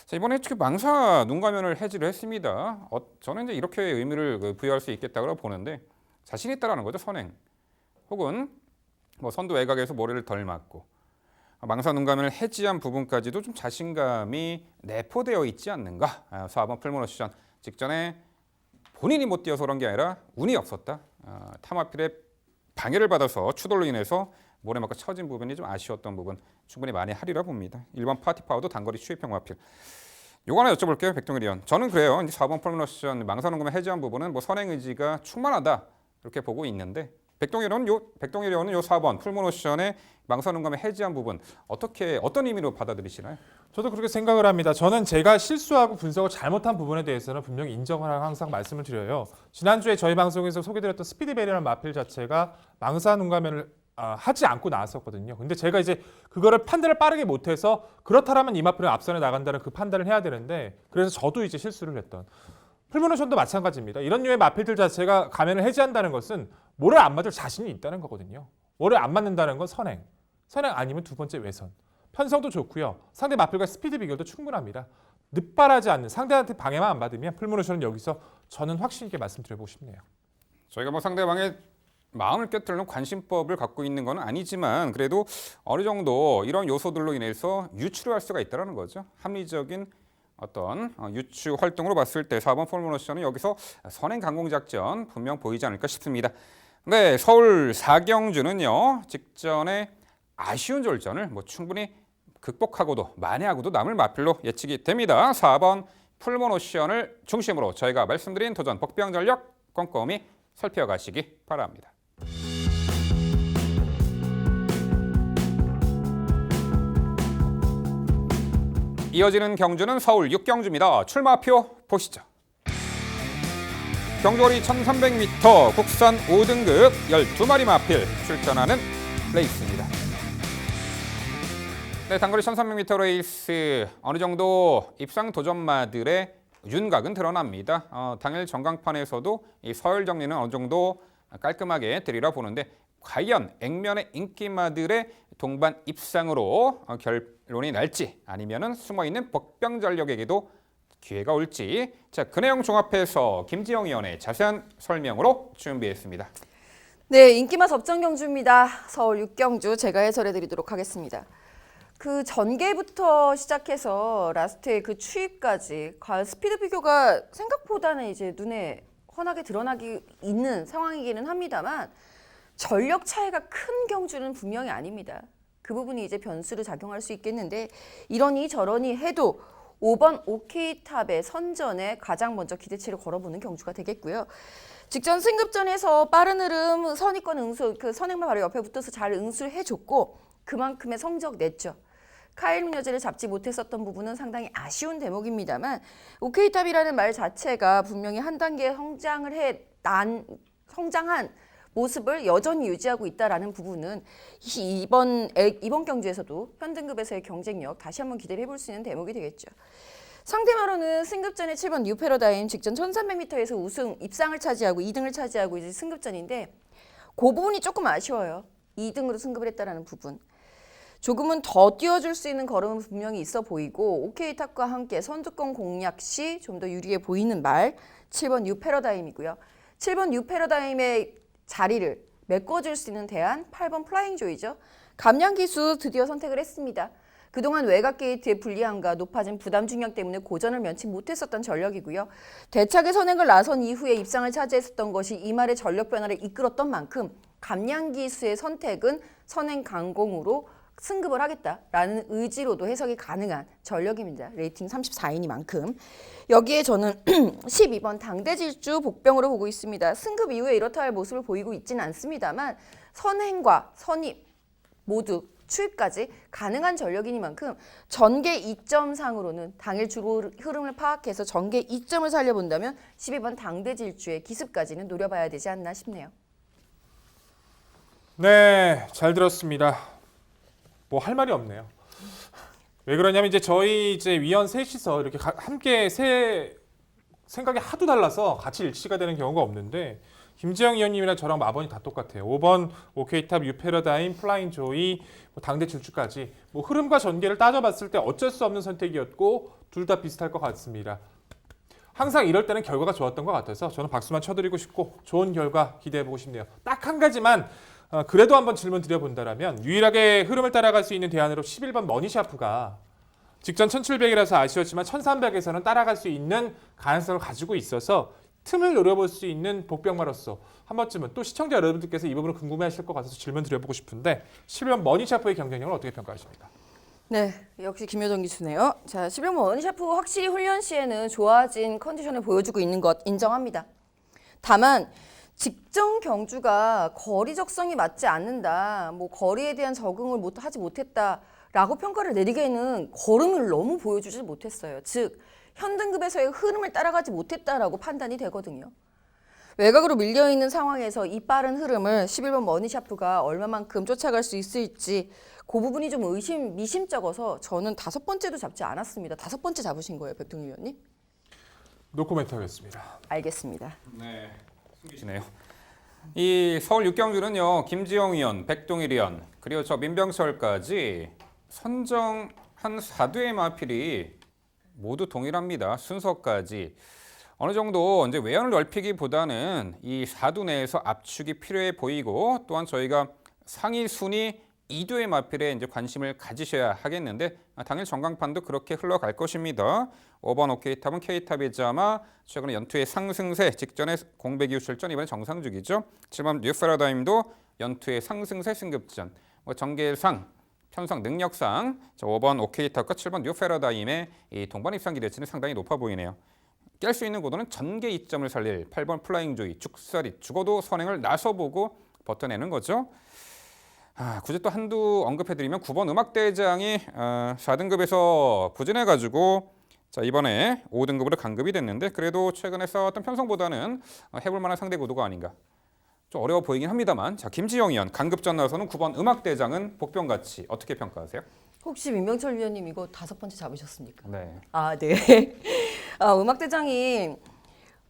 자, 이번에 특히 망사 눈가면을 해지를 했습니다. 저는 이제 이렇게 의미를 부여할 수 있겠다고 보는데 자신 있다라는 거죠. 선행 혹은 선두 외곽에서 모래를 덜 맞고 망사 눈가면을 해지한 부분까지도 좀 자신감이 내포되어 있지 않는가. 4번 풀모노션 직전에 본인이 못 뛰어서 그런 게 아니라 운이 없었다. 타마필의 방해를 받아서 추돌로 인해서 모래 맞고 처진 부분이 좀 아쉬웠던 부분 충분히 많이 하리라 봅니다. 1번 파티파워도 단거리 추입형 마필. 요거 하나 여쭤볼게요. 백동일 의원. 저는 그래요. 이제 4번 풀모노션 망사 눈가면 해지한 부분은 선행 의지가 충만하다 이렇게 보고 있는데 백동일 의원은 요 4번 풀모노션의 망사 눈감에 해지한 부분 어떤 의미로 받아들이시나요? 저도 그렇게 생각을 합니다. 저는 제가 실수하고 분석을 잘못한 부분에 대해서는 분명히 인정을 하고 항상 말씀을 드려요. 지난주에 저희 방송에서 소개드렸던 스피드베리라는 마필 자체가 망사 눈가면을 하지 않고 나왔었거든요. 근데 제가 이제 그거를 판단을 빠르게 못해서 그렇다라면 이 마필은 앞선에 나간다는 그 판단을 해야 되는데 그래서 저도 이제 실수를 했던. 풀모노션도 마찬가지입니다. 이런 류의 마필들 자체가 가면을 해지한다는 것은 모래 안 맞을 자신이 있다는 거거든요. 모래 안 맞는다는 건 선행 아니면 두 번째 외선. 편성도 좋고요. 상대 마필과 스피드 비교도 충분합니다. 늦발하지 않는 상대한테 방해만 안 받으면 풀모노션은 여기서 저는 확신 있게 말씀드려보고 싶네요. 저희가 상대방의 마음을 꿰뚫는 관심법을 갖고 있는 건 아니지만 그래도 어느 정도 이런 요소들로 인해서 유추를 할 수가 있다는 거죠. 합리적인 어떤 유추 활동으로 봤을 때 4번 풀모노션은 여기서 선행 강공 작전 분명 보이지 않을까 싶습니다. 네, 서울 4경주는요. 직전에 아쉬운 졸전을 충분히 극복하고도 만회하고도 남을 마필로 예측이 됩니다. 4번 풀모노션을 중심으로 저희가 말씀드린 도전 복병 전력 꼼꼼히 살펴가시기 바랍니다. 이어지는 경주는 서울 6경주입니다. 출마표 보시죠. 경주거리 1300m 국산 5등급 12마리 마필 출전하는 레이스입니다. 네, 단거리 1300m 레이스 어느 정도 입상 도전마들의 윤곽은 드러납니다. 당일 전광판에서도 이 서열 정리는 어느 정도 깔끔하게 드리라 보는데 과연 액면의 인기마들의 동반 입상으로 결론이 날지 아니면은 숨어있는 복병 전력에게도 기회가 올지 자, 그 내용 종합해서 김지영 의원의 자세한 설명으로 준비했습니다. 네, 인기마 접전 경주입니다. 서울 6경주 제가 해설해 드리도록 하겠습니다. 그 전개부터 시작해서 라스트의 그 추입까지 과연 스피드 비교가 생각보다는 이제 눈에 환하게 드러나기 있는 상황이기는 합니다만 전력 차이가 큰 경주는 분명히 아닙니다. 그 부분이 이제 변수로 작용할 수 있겠는데 이러니 저러니 해도 5번 OK탑의 선전에 가장 먼저 기대치를 걸어보는 경주가 되겠고요. 직전 승급전에서 빠른 흐름 선의권 응수, 그 선행만 바로 옆에 붙어서 잘 응수를 해줬고 그만큼의 성적 냈죠. 카일 무녀즈를 잡지 못했었던 부분은 상당히 아쉬운 대목입니다만 오케이탑이라는 말 자체가 분명히 한 단계 성장한 모습을 여전히 유지하고 있다는 부분은 이번 경주에서도 현등급에서의 경쟁력 다시 한번 기대를 해볼 수 있는 대목이 되겠죠. 상대마로는 승급전의 7번 뉴패러다임 직전 1300m에서 우승 입상을 차지하고 2등을 차지하고 이제 승급전인데 그 부분이 조금 아쉬워요. 2등으로 승급을 했다라는 부분. 조금은 더 뛰어줄 수 있는 걸음은 분명히 있어 보이고 오케이탑과 함께 선두권 공략 시 좀 더 유리해 보이는 말 7번 뉴패러다임이고요. 7번 뉴패러다임의 자리를 메꿔줄 수 있는 대안 8번 플라잉조이죠. 감량기수 드디어 선택을 했습니다. 그동안 외곽 게이트의 불리함과 높아진 부담 중량 때문에 고전을 면치 못했었던 전력이고요. 대차게 선행을 나선 이후에 입상을 차지했었던 것이 이 말의 전력 변화를 이끌었던 만큼 감량기수의 선택은 선행 강공으로 승급을 하겠다라는 의지로도 해석이 가능한 전력입니다. 레이팅 34이니만큼. 여기에 저는 12번 당대질주 복병으로 보고 있습니다. 승급 이후에 이렇다 할 모습을 보이고 있지는 않습니다만 선행과 선입 모두 추입까지 가능한 전력이니만큼 전개 이점상으로는 당일 주로 흐름을 파악해서 전개 이점을 살려본다면 12번 당대질주의 기습까지는 노려봐야 되지 않나 싶네요. 네, 잘 들었습니다. 뭐 할 말이 없네요. 왜 그러냐면 이제 저희 위원 셋이서 이렇게 함께 생각이 하도 달라서 같이 일치가 되는 경우가 없는데 김지영 위원님이랑 저랑 마번이 다 똑같아요. 5번 오케이탑 유패러다임 플라잉 조이 당대 질주까지 뭐 흐름과 전개를 따져봤을 때 어쩔 수 없는 선택이었고 둘 다 비슷할 것 같습니다. 항상 이럴 때는 결과가 좋았던 것 같아서 저는 박수만 쳐드리고 싶고 좋은 결과 기대해보고 싶네요. 딱 한 가지만 그래도 한번 질문 드려본다면 유일하게 흐름을 따라갈 수 있는 대안으로 11번 머니샤프가 직전 1700이라서 아쉬웠지만 1300에서는 따라갈 수 있는 가능성을 가지고 있어서 틈을 노려볼 수 있는 복병마로서 한 번쯤은 또 시청자 여러분들께서 이 부분을 궁금해하실 것 같아서 질문 드려보고 싶은데 11번 머니샤프의 경쟁력을 어떻게 평가하십니까? 네, 역시 김효정 기수네요. 자, 11번 머니샤프 확실히 훈련 시에는 좋아진 컨디션을 보여주고 있는 것 인정합니다. 다만 직전 경주가 거리 적성이 맞지 않는다, 뭐 거리에 대한 적응을 하지 못했다라고 평가를 내리기에는 걸음을 너무 보여주지 못했어요. 즉 현등급에서의 흐름을 따라가지 못했다라고 판단이 되거든요. 외곽으로 밀려있는 상황에서 이 빠른 흐름을 11번 머니샤프가 얼마만큼 쫓아갈 수 있을지 그 부분이 좀 미심쩍어서 저는 5번째도 잡지 않았습니다. 5번째 잡으신 거예요, 백동희 위원님? 노코멘트 하겠습니다. 알겠습니다. 네, 숨기시네요. 이 서울 6경주는요. 김지영 위원, 백동일 위원, 그리고 저 민병철까지 선정한 4두의 마필이 모두 동일합니다. 순서까지. 어느 정도 이제 외연을 넓히기보다는 이 4두 내에서 압축이 필요해 보이고 또한 저희가 상위 순위 2두의 마필에 이제 관심을 가지셔야 하겠는데 당일 전광판도 그렇게 흘러갈 것입니다. 5번 오케이탑은 K탑이자 아마 최근에 연투의 상승세, 직전에 공백 이후 출전, 이번에 정상주기죠. 7번 뉴패러다임도 연투의 상승세 승급전. 뭐 전개상, 편성 능력상 5번 오케이탑과 7번 뉴패러다임의 이 동반 입상 기대치는 상당히 높아 보이네요. 깰 수 있는 구도는 전개 이점을 살릴 8번 플라잉 조이, 죽살이 죽어도 선행을 나서보고 버텨내는 거죠. 굳이 또 한두 언급해드리면 9번 음악대장이 4등급에서 부진해가지고 자 이번에 5등급으로 강급이 됐는데 그래도 최근에 싸웠던 편성보다는 해볼 만한 상대 구도가 아닌가. 좀 어려워 보이긴 합니다만 자 김지영 위원 강급전 나서는 9번 음악대장은 복병같이 어떻게 평가하세요? 혹시 민병철 위원님 이거 5번째 잡으셨습니까? 네. 아, 네. 음악대장이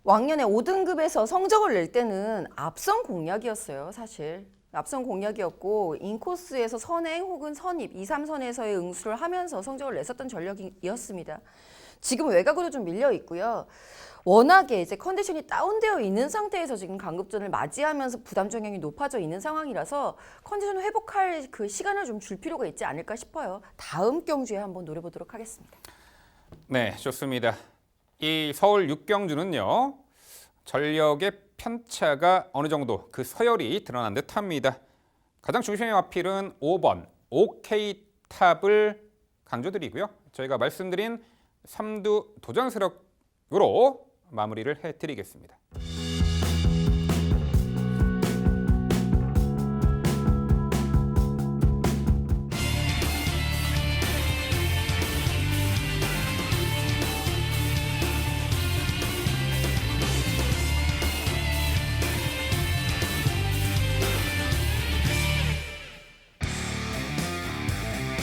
왕년에 5등급에서 성적을 낼 때는 앞선 공략이었어요, 사실. 앞선 공략이었고 인코스에서 선행 혹은 선입 2, 3선에서의 응수를 하면서 성적을 냈었던 전력이었습니다. 지금 외곽으로 좀 밀려 있고요. 워낙에 이제 컨디션이 다운되어 있는 상태에서 지금 강급전을 맞이하면서 부담 정량이 높아져 있는 상황이라서 컨디션을 회복할 그 시간을 좀 줄 필요가 있지 않을까 싶어요. 다음 경주에 한번 노려보도록 하겠습니다. 네, 좋습니다. 이 서울 6경주는요. 전력의 편차가 어느 정도 그 서열이 드러난 듯합니다. 가장 중심의 마필은 5번 오케이탑을 강조드리고요. 저희가 말씀드린 3두 도전세력으로 마무리를 해드리겠습니다.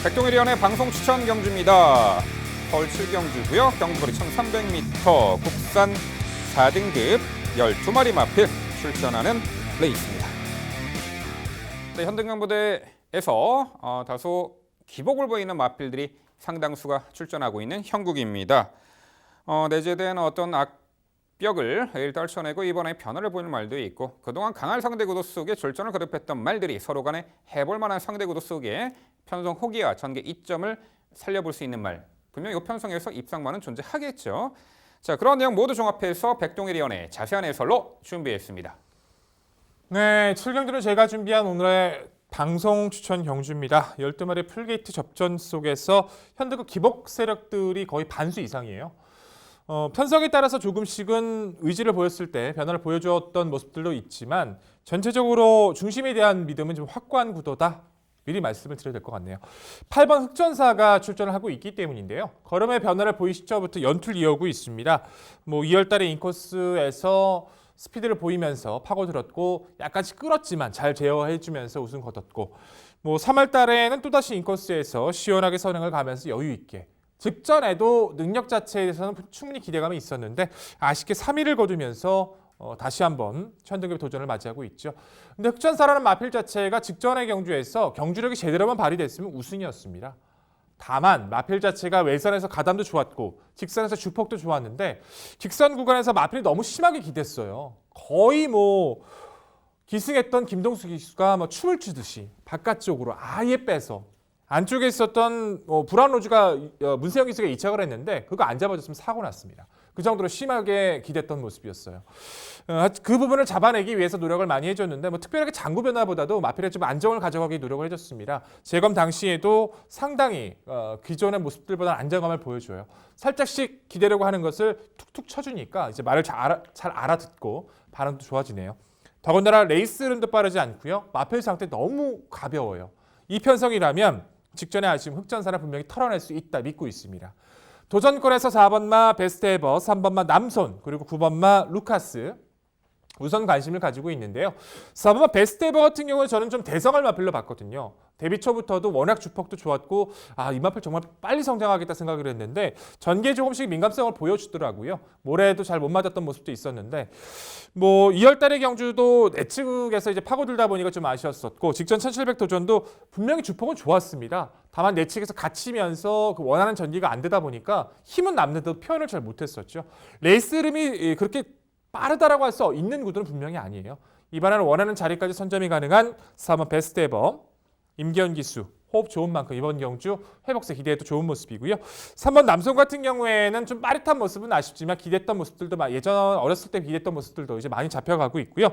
백동일위원회 방송 추천 경주입니다. 서울 7경주고요. 경주거리 1300m, 국산 4등급 12마리 마필 출전하는 레이스입니다. 네, 현등경부대에서 다소 기복을 보이는 마필들이 상당수가 출전하고 있는 형국입니다. 내재된 어떤 악벽을 떨쳐내고 이번에 변화를 보이는 말도 있고 그동안 강한 상대 구도 속에 졸전을 거듭했던 말들이 서로 간에 해볼 만한 상대 구도 속에 편성 호기와 전개 이점을 살려볼 수 있는 말, 분명 이 편성에서 입상만은 존재하겠죠. 자, 그런 내용 모두 종합해서 백동일위원회 자세한 해설로 준비했습니다. 네, 7경주는 제가 준비한 오늘의 방송 추천 경주입니다. 12마리 풀게이트 접전 속에서 현대급 기복 세력들이 거의 반수 이상이에요. 편성에 따라서 조금씩은 의지를 보였을 때 변화를 보여주었던 모습들도 있지만 전체적으로 중심에 대한 믿음은 좀 확고한 구도다. 미리 말씀을 드려야 될 것 같네요. 8번 흑전사가 출전을 하고 있기 때문인데요. 걸음의 변화를 보인 시점부터 연투를 이어오고 있습니다. 2월달에 인코스에서 스피드를 보이면서 파고들었고 약간씩 끌었지만 잘 제어해주면서 우승 거뒀고 3월달에는 또다시 인코스에서 시원하게 선행을 가면서 여유 있게 직전에도 능력 자체에 대해서는 충분히 기대감이 있었는데 아쉽게 3위를 거두면서 다시 한번 현등급 도전을 맞이하고 있죠. 근데 흑전사라는 마필 자체가 직전의 경주에서 경주력이 제대로만 발휘됐으면 우승이었습니다. 다만 마필 자체가 외선에서 가담도 좋았고 직선에서 주폭도 좋았는데 직선 구간에서 마필이 너무 심하게 기댔어요. 거의 기승했던 김동수 기수가 춤을 추듯이 바깥쪽으로 아예 빼서 안쪽에 있었던 브라운 로즈가 문세영 기수가 이착을 했는데 그거 안 잡아줬으면 사고 났습니다. 그 정도로 심하게 기댔던 모습이었어요. 그 부분을 잡아내기 위해서 노력을 많이 해줬는데 특별하게 장구 변화보다도 마필에 좀 안정을 가져가기 노력을 해줬습니다. 재검 당시에도 상당히 기존의 모습들보다 안정감을 보여줘요. 살짝씩 기대려고 하는 것을 툭툭 쳐주니까 이제 말을 잘 알아듣고 반응도 좋아지네요. 더군다나 레이스 흐름도 빠르지 않고요. 마필 상태 너무 가벼워요. 이 편성이라면 직전에 아쉬움 흑전사는 분명히 털어낼 수 있다 믿고 있습니다. 도전권에서 4번마 베스트에버, 3번마 남손, 그리고 9번마 루카스 우선 관심을 가지고 있는데요. 4번마 베스트에버 같은 경우는 저는 좀 대성할 마필로 봤거든요. 데뷔 초부터도 워낙 주폭도 좋았고 이 마필 정말 빨리 성장하겠다 생각을 했는데 전개에 조금씩 민감성을 보여주더라고요. 모래도 잘 못 맞았던 모습도 있었는데 2월달의 경주도 내측에서 이제 파고들다 보니까 좀 아쉬웠었고 직전 1700 도전도 분명히 주폭은 좋았습니다. 다만 내측에서 갇히면서 그 원하는 전개가 안 되다 보니까 힘은 남는데도 표현을 잘 못했었죠. 레이스 흐름이 그렇게 빠르다라고 할 수 있는 구도는 분명히 아니에요. 이번에는 원하는 자리까지 선점이 가능한 4번 베스트 에버 임기현 기수 호흡 좋은 만큼 이번 경주 회복세 기대해도 좋은 모습이고요. 3번 남성 같은 경우에는 좀 빠릿한 모습은 아쉽지만 기대했던 모습들도 예전 어렸을 때 기대했던 모습들도 이제 많이 잡혀가고 있고요.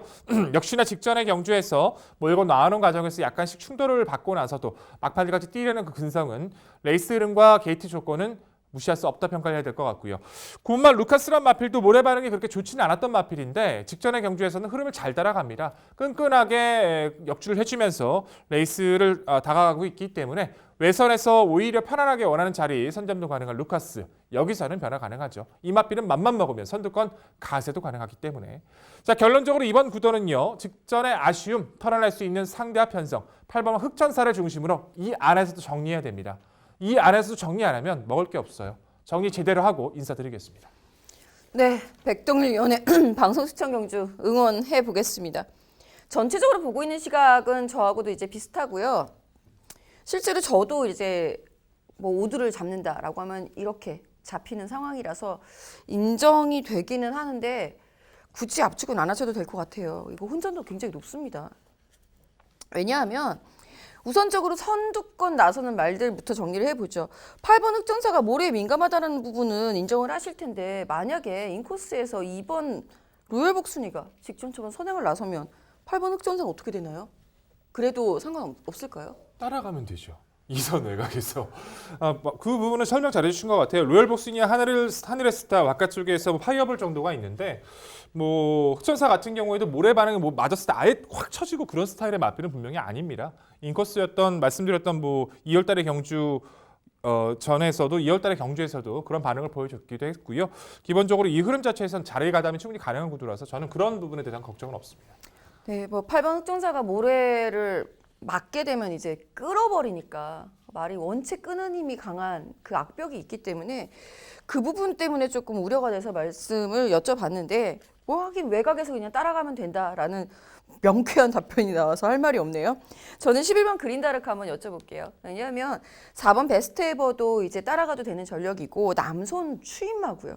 역시나 직전의 경주에서 몰고 나오는 과정에서 약간씩 충돌을 받고 나서도 막판까지 뛰려는 그 근성은 레이스 흐름과 게이트 조건은 무시할 수 없다 평가해야 될 것 같고요. 9번 루카스란 마필도 모래 반응이 그렇게 좋지는 않았던 마필인데 직전의 경주에서는 흐름을 잘 따라갑니다. 끈끈하게 역주를 해주면서 레이스를 다가가고 있기 때문에 외선에서 오히려 편안하게 원하는 자리 선점도 가능한 루카스 여기서는 변화 가능하죠. 이 마필은 맘만 먹으면 선두권 가세도 가능하기 때문에 자 결론적으로 이번 구도는요. 직전의 아쉬움 털어낼 수 있는 상대와 편성 8번 흑전사를 중심으로 이 안에서도 정리해야 됩니다. 이 안에서도 정리 안 하면 먹을 게 없어요. 정리 제대로 하고 인사드리겠습니다. 네, 백동일위원회 방송 시청 경주 응원해 보겠습니다. 전체적으로 보고 있는 시각은 저하고도 이제 비슷하고요. 실제로 저도 이제 오두를 잡는다라고 하면 이렇게 잡히는 상황이라서 인정이 되기는 하는데 굳이 압축은 안 하셔도 될 것 같아요. 이거 혼전도 굉장히 높습니다. 왜냐하면 우선적으로 선두권 나서는 말들부터 정리를 해보죠. 8번 흑전사가 모래에 민감하다는 부분은 인정을 하실 텐데 만약에 인코스에서 2번 로열복순이가 직전 초반 선행을 나서면 8번 흑전사가 어떻게 되나요? 그래도 상관없을까요? 따라가면 되죠. 2선 외곽에서 그 부분은 설명 잘 해주신 것 같아요. 로열복순이와 하늘의 스타 바깥쪽에서 파이어볼 정도가 있는데 흑전사 같은 경우에도 모래 반응이 맞았을 때 아예 확 쳐지고 그런 스타일의 마필은 분명히 아닙니다. 인코스였던 말씀드렸던 2월달의 경주 전에서도 2월달의 경주에서도 그런 반응을 보여줬기도 했고요. 기본적으로 이 흐름 자체에서는 자리 가담이 충분히 가능한 구도라서 저는 그런 부분에 대한 걱정은 없습니다. 네, 8번 흑전사가 모래를 맞게 되면 이제 끌어버리니까 말이 원체 끄는 힘이 강한 그 악벽이 있기 때문에 그 부분 때문에 조금 우려가 돼서 말씀을 여쭤봤는데 뭐 하긴 외곽에서 그냥 따라가면 된다라는 명쾌한 답변이 나와서 할 말이 없네요. 저는 11번 그린다르크 한번 여쭤볼게요. 왜냐하면 4번 베스트에버도 이제 따라가도 되는 전력이고 남손 추임마고요.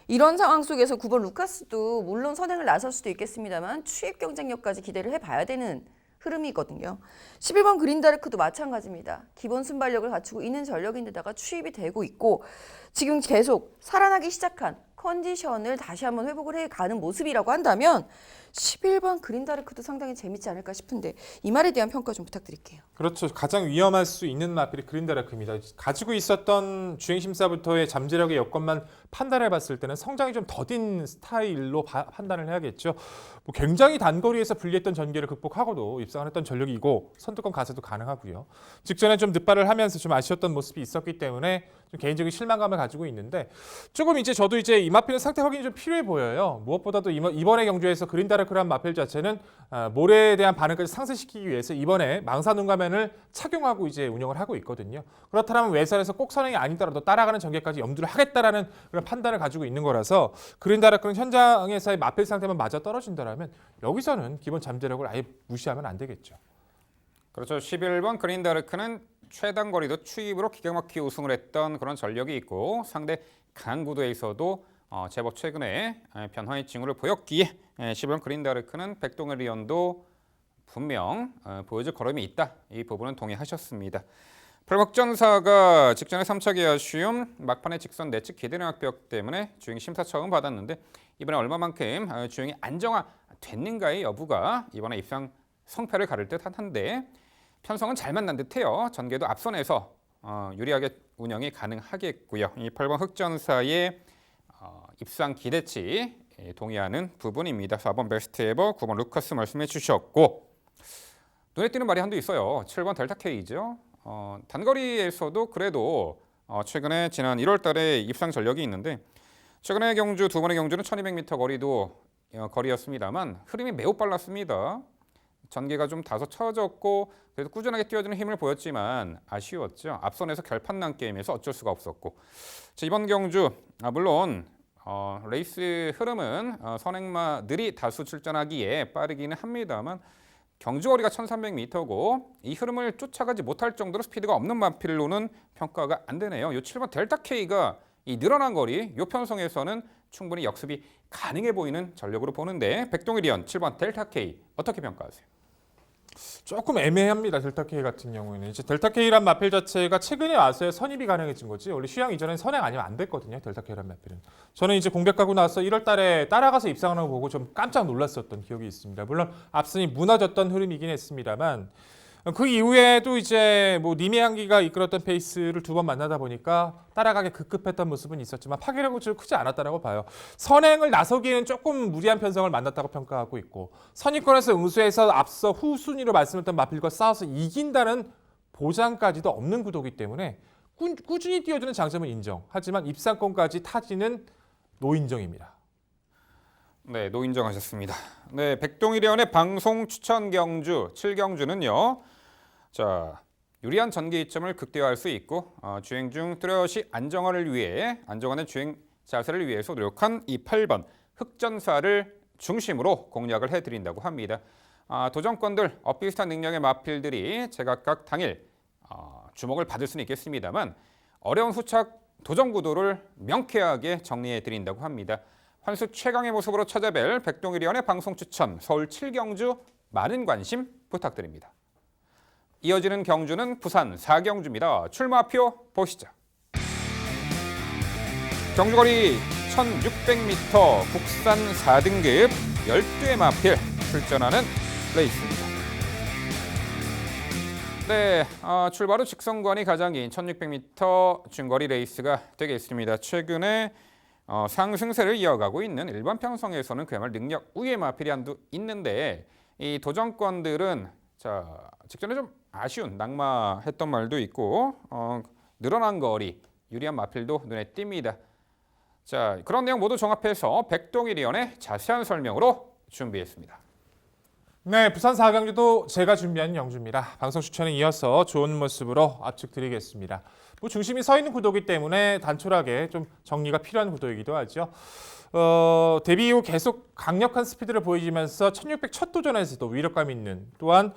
이런 상황 속에서 9번 루카스도 물론 선행을 나설 수도 있겠습니다만 추입 경쟁력까지 기대를 해봐야 되는 흐름이거든요. 11번 그린다르크도 마찬가지입니다. 기본 순발력을 갖추고 있는 전력인데다가 추입이 되고 있고 지금 계속 살아나기 시작한 컨디션을 다시 한번 회복을 해가는 모습이라고 한다면 11번 그린다르크도 상당히 재밌지 않을까 싶은데 이 말에 대한 평가 좀 부탁드릴게요. 그렇죠. 가장 위험할 수 있는 마필이 그린다르크입니다. 가지고 있었던 주행심사부터의 잠재력의 여건만 판단해 봤을 때는 성장이 좀 더딘 스타일로 판단을 해야겠죠. 뭐 굉장히 단거리에서 불리했던 전개를 극복하고도 입상을 했던 전력이고 선두권 가세도 가능하고요. 직전에 좀 늦발을 하면서 좀 아쉬웠던 모습이 있었기 때문에 좀 개인적인 실망감을 가지고 있는데 조금 이제 저도 이제 이 마필은 상태 확인이 좀 필요해 보여요. 무엇보다도 이번의 경주에서 그린다르크란 마필 자체는 모래에 대한 반응까지 상쇄시키기 위해서 이번에 망사 눈가면을 착용하고 이제 운영을 하고 있거든요. 그렇다면 외선에서 꼭 선행이 아니더라도 따라가는 전개까지 염두를 하겠다라는 그런 판단을 가지고 있는 거라서 그린다르크는 현장에서의 마필 상태만 맞아 떨어진다라면 여기서는 기본 잠재력을 아예 무시하면 안 되겠죠. 그렇죠. 11번 그린다르크는 최단 거리도 추입으로 기가 막히게 우승을 했던 그런 전력이 있고 상대 강한 구도에서도 제법 최근에 변화의 징후를 보였기에 11번 그린다르크는 백동일 위원도 분명 보여줄 걸음이 있다. 이 부분은 동의하셨습니다. 팔박전사가 직전에 3차 기아 시험 막판에 직선 내측 기대능 악벽 때문에 주행 심사 처음 받았는데 이번에 얼마만큼 주행이 안정화됐는가의 여부가 이번에 입상 성패를 가를 듯한데 편성은 잘 만난 듯해요. 전개도 앞선에서 유리하게 운영이 가능하겠고요. 이 8번 흑전사의 입상 기대치 동의하는 부분입니다. 4번 베스트에버, 9번 루카스 말씀해 주셨고 눈에 띄는 말이 한두 있어요. 7번 델타 K죠. 단거리에서도 그래도 최근에 지난 1월 달에 입상 전력이 있는데 최근에 경주 두 번의 경주는 1200m 거리였습니다만 흐름이 매우 빨랐습니다. 전개가 좀 다소 처졌고 그래도 꾸준하게 뛰어주는 힘을 보였지만 아쉬웠죠. 앞선에서 결판난 게임에서 어쩔 수가 없었고 자, 이번 경주 물론 레이스 흐름은 선행마들이 다수 출전하기에 빠르기는 합니다만 경주 거리가 1300m고 이 흐름을 쫓아가지 못할 정도로 스피드가 없는 마필로는 평가가 안 되네요. 이 7번 델타 K가 이 늘어난 거리 이 편성에서는 충분히 역습이 가능해 보이는 전력으로 보는데 백동일 위원 7번 델타 K 어떻게 평가하세요? 조금 애매합니다. 델타 K 같은 경우에는 이제 델타 K란 마필 자체가 최근에 와서야 선입이 가능해진 거지. 원래 휴양 이전엔 선행 아니면 안 됐거든요. 델타 K란 마필은. 저는 이제 공백하고 나서 1월달에 따라가서 입상하는 거 보고 좀 깜짝 놀랐었던 기억이 있습니다. 물론 앞선이 무너졌던 흐름이긴 했습니다만 그 이후에도 이제 뭐 님의 향기가 이끌었던 페이스를 두 번 만나다 보니까 따라가기 급급했던 모습은 있었지만 파괴력은 좀 크지 않았다고 봐요. 선행을 나서기에는 조금 무리한 편성을 만났다고 평가하고 있고 선입권에서 응수해서 앞서 후순위로 말씀했던 마필과 싸워서 이긴다는 보장까지도 없는 구도이기 때문에 꾸준히 뛰어주는 장점은 인정. 하지만 입상권까지 타지는 노인정입니다. 네, 노인정하셨습니다. 네, 백동일 위원의 방송 추천 경주 7경주는요. 자, 유리한 전개 이점을 극대화할 수 있고 주행 중 뚜렷이 안정화된 주행 자세를 위해서 노력한 이 8번 흑전사를 중심으로 공략을 해드린다고 합니다. 도전권들 비슷한 능력의 마필들이 제각각 당일 주목을 받을 수는 있겠습니다만 어려운 후착 도전 구도를 명쾌하게 정리해드린다고 합니다. 환수 최강의 모습으로 찾아뵐 백동일 위원의 방송 추천 서울 7경주 많은 관심 부탁드립니다. 이어지는 경주는 부산 4경주입니다. 출마표 보시죠. 경주거리 1600m 국산 4등급 12의 마필 출전하는 레이스입니다. 네, 출발 후 직선관이 가장 긴 1600m 중거리 레이스가 되겠습니다. 최근에 상승세를 이어가고 있는 일반 편성에서는 그야말로 능력 우위의 마필이 한두 있는데 이 도전권들은 자 직전에 좀 아쉬운 낙마했던 말도 있고 늘어난 거리 유리한 마필도 눈에 띕니다. 자 그런 내용 모두 종합해서 백동일 위원의 자세한 설명으로 준비했습니다. 네, 부산 4경주도 제가 준비한 경주입니다. 방송 추천에 이어서 좋은 모습으로 압축 드리겠습니다. 뭐 중심이 서 있는 구도이기 때문에 단촐하게 좀 정리가 필요한 구도이기도 하죠. 데뷔 이후 계속 강력한 스피드를 보여주면서 1600 첫 도전에서도 위력감 있는 또한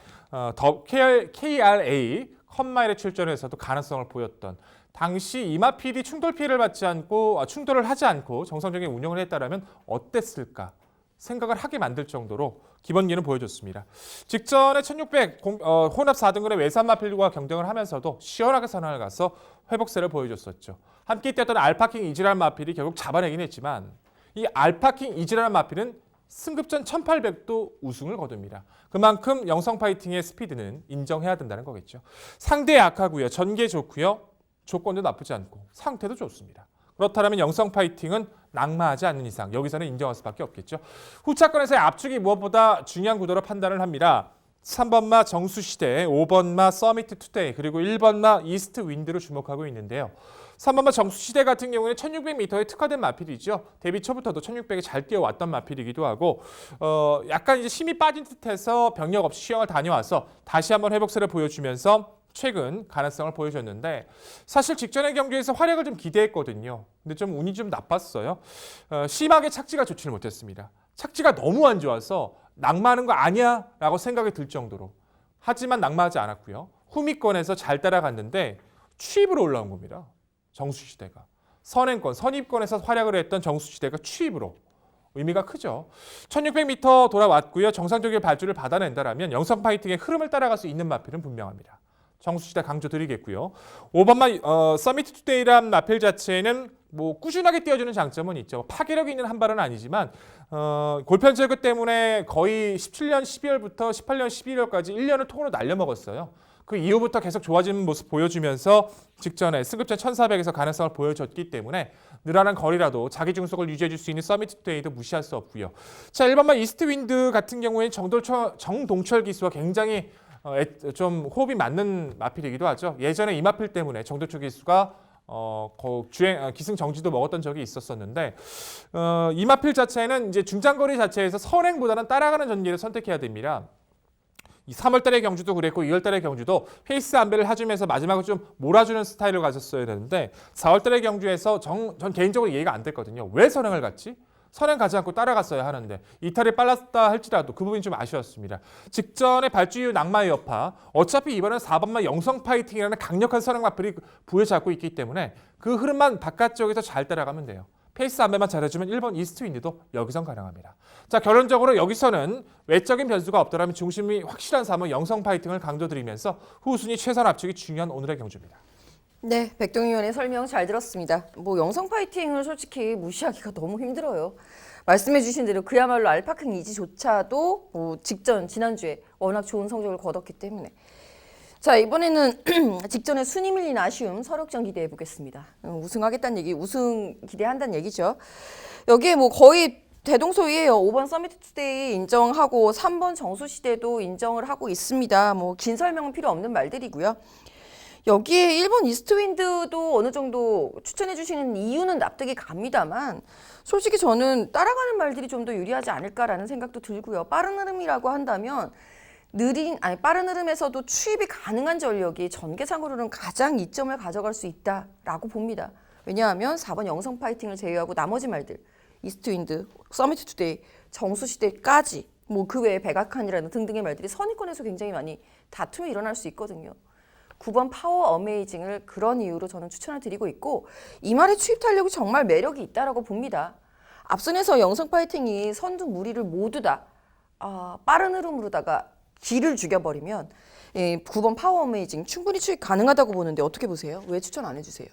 KRA 컵마일에 출전해서도 가능성을 보였던 당시 이마필이 충돌 피해를 받지 않고 충돌을 하지 않고 정상적인 운영을 했다라면 어땠을까 생각을 하게 만들 정도로 기본기는 보여줬습니다. 직전에 1600 혼합 4등급의 외산 마필과 경쟁을 하면서도 시원하게 선언을 가서 회복세를 보여줬었죠. 함께 뛰었던 알파킹 이지랄 마필이 결국 잡아내긴 했지만 이 알파킹 이지랄 마필은 승급전 1800도 우승을 거둡니다. 그만큼 영성 파이팅의 스피드는 인정해야 된다는 거겠죠. 상대 약하고요. 전개 좋고요. 조건도 나쁘지 않고 상태도 좋습니다. 그렇다면 영성 파이팅은 낙마하지 않는 이상 여기서는 인정할 수밖에 없겠죠. 후차권에서의 압축이 무엇보다 중요한 구도로 판단을 합니다. 3번마 정수시대, 5번마 서미트 투데이, 그리고 1번마 이스트 윈드로 주목하고 있는데요. 3번마 정수시대 같은 경우는 1600m에 특화된 마필이죠. 데뷔 초부터도 1600에 잘 뛰어왔던 마필이기도 하고 약간 이제 힘이 빠진 듯해서 병력 없이 시험을 다녀와서 다시 한번 회복세를 보여주면서 최근 가능성을 보여줬는데 사실 직전의 경기에서 활약을 좀 기대했거든요. 근데 좀 운이 좀 나빴어요. 심하게 착지가 좋지를 못했습니다. 착지가 너무 안 좋아서 낙마하는 거 아니야? 라고 생각이 들 정도로. 하지만 낙마하지 않았고요. 후미권에서 잘 따라갔는데 취입으로 올라온 겁니다. 정수시대가. 선행권, 선입권에서 활약을 했던 정수시대가 취입으로. 의미가 크죠. 1600m 돌아왔고요. 정상적인 발주를 받아낸다면 영성 파이팅의 흐름을 따라갈 수 있는 마필은 분명합니다. 정수시대 강조 드리겠고요. 5번마 서미트 투데이란 마필 자체는 뭐 꾸준하게 띄워주는 장점은 있죠. 파괴력 있는 한 발은 아니지만 골편 제거 때문에 거의 17년 12월부터 18년 11월까지 1년을 통으로 날려먹었어요. 그 이후부터 계속 좋아지는 모습 보여주면서 직전에 승급전 1400에서 가능성을 보여줬기 때문에 늘어난 거리라도 자기 중속을 유지해줄 수 있는 서미트 투데이도 무시할 수 없고요. 자, 1번마 이스트 윈드 같은 경우에는 정동철 기수와 굉장히 좀 호흡이 맞는 마필이기도 하죠. 예전에 이 마필 때문에 정동철 기수가 기승 정지도 먹었던 적이 있었었는데 이 마필 자체는 이제 중장거리 자체에서 선행보다는 따라가는 전개를 선택해야 됩니다. 이 3월달의 경주도 그랬고 2월달의 경주도 페이스 안배를 해주면서 마지막으로 좀 몰아주는 스타일을 가졌어야 되는데 4월달의 경주에서 전 개인적으로 이해가 안 됐거든요. 왜 선행을 갔지? 선행 가지 않고 따라갔어야 하는데 이탈이 빨랐다 할지라도 그 부분이 좀 아쉬웠습니다. 직전에 발주 이후 낙마의 여파, 어차피 이번엔 4번마 영성 파이팅이라는 강력한 선행 마필이 부여잡고 있기 때문에 그 흐름만 바깥쪽에서 잘 따라가면 돼요. 페이스 안배만 잘해주면 1번 이스트 윈드도 여기선 가능합니다. 자, 결론적으로 여기서는 외적인 변수가 없더라면 중심이 확실한 3번 영성 파이팅을 강조드리면서 후순위 최선 압축이 중요한 오늘의 경주입니다. 네, 백동희 의원의 설명 잘 들었습니다. 뭐 영성 파이팅을 솔직히 무시하기가 너무 힘들어요. 말씀해주신 대로 그야말로 알파킹 이지조차도 뭐 지난주에 워낙 좋은 성적을 거뒀기 때문에. 자, 이번에는 직전에 순위 밀린 아쉬움 서력전 기대해 보겠습니다. 우승하겠다는 얘기, 우승 기대한다는 얘기죠. 여기에 뭐 거의 대동소이해요. 5번 서미트 투데이 인정하고 3번 정수시대도 인정을 하고 있습니다. 뭐 긴 설명은 필요 없는 말들이고요. 여기에 1번 이스트윈드도 어느 정도 추천해 주시는 이유는 납득이 갑니다만 솔직히 저는 따라가는 말들이 좀 더 유리하지 않을까라는 생각도 들고요. 빠른 흐름이라고 한다면 빠른 흐름에서도 추입이 가능한 전력이 전개상으로는 가장 이점을 가져갈 수 있다라고 봅니다. 왜냐하면 4번 영성 파이팅을 제외하고 나머지 말들 이스트윈드, 서미트 투데이, 정수시대까지 뭐 그 외에 백악관이라는 등등의 말들이 선의권에서 굉장히 많이 다툼이 일어날 수 있거든요. 9번 파워 어메이징을 그런 이유로 저는 추천을 드리고 있고 이 말의 추입 탄력이 정말 매력이 있다라고 봅니다. 앞선에서 영성 파이팅이 선두 무리를 모두 다 빠른 흐름으로다가 길을 죽여버리면 9번 파워 어메이징 충분히 추입 가능하다고 보는데 어떻게 보세요? 왜 추천 안 해주세요?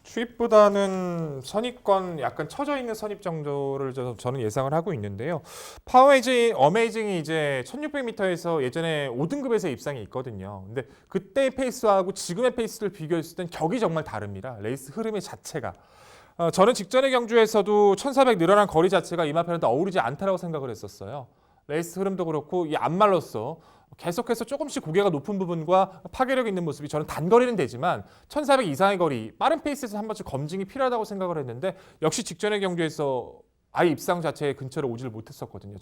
추입보다는 선입권 약간 처져 있는 선입 정도를 저는 예상을 하고 있는데요. 파워 어메이징이 이제 1600m에서 예전에 5등급에서 입상이 있거든요. 근데 그때의 페이스하고 지금의 페이스를 비교했을 땐 격이 정말 다릅니다. 레이스 흐름의 자체가. 저는 직전의 경주에서도 1400 늘어난 거리 자체가 이마편한테 어우르지 않다라고 생각을 했었어요. 레이스 흐름도 그렇고 이 안말로써 계속해서 조금씩 고개가 높은 부분과 파괴력 있는 모습이 저는 단거리는 되지만 1400 이상의 거리 빠른 페이스에서 한 번씩 검증이 필요하다고 생각을 했는데 역시 직전의 경주에서 아예 입상 자체의 근처를 오지를 못했었거든요.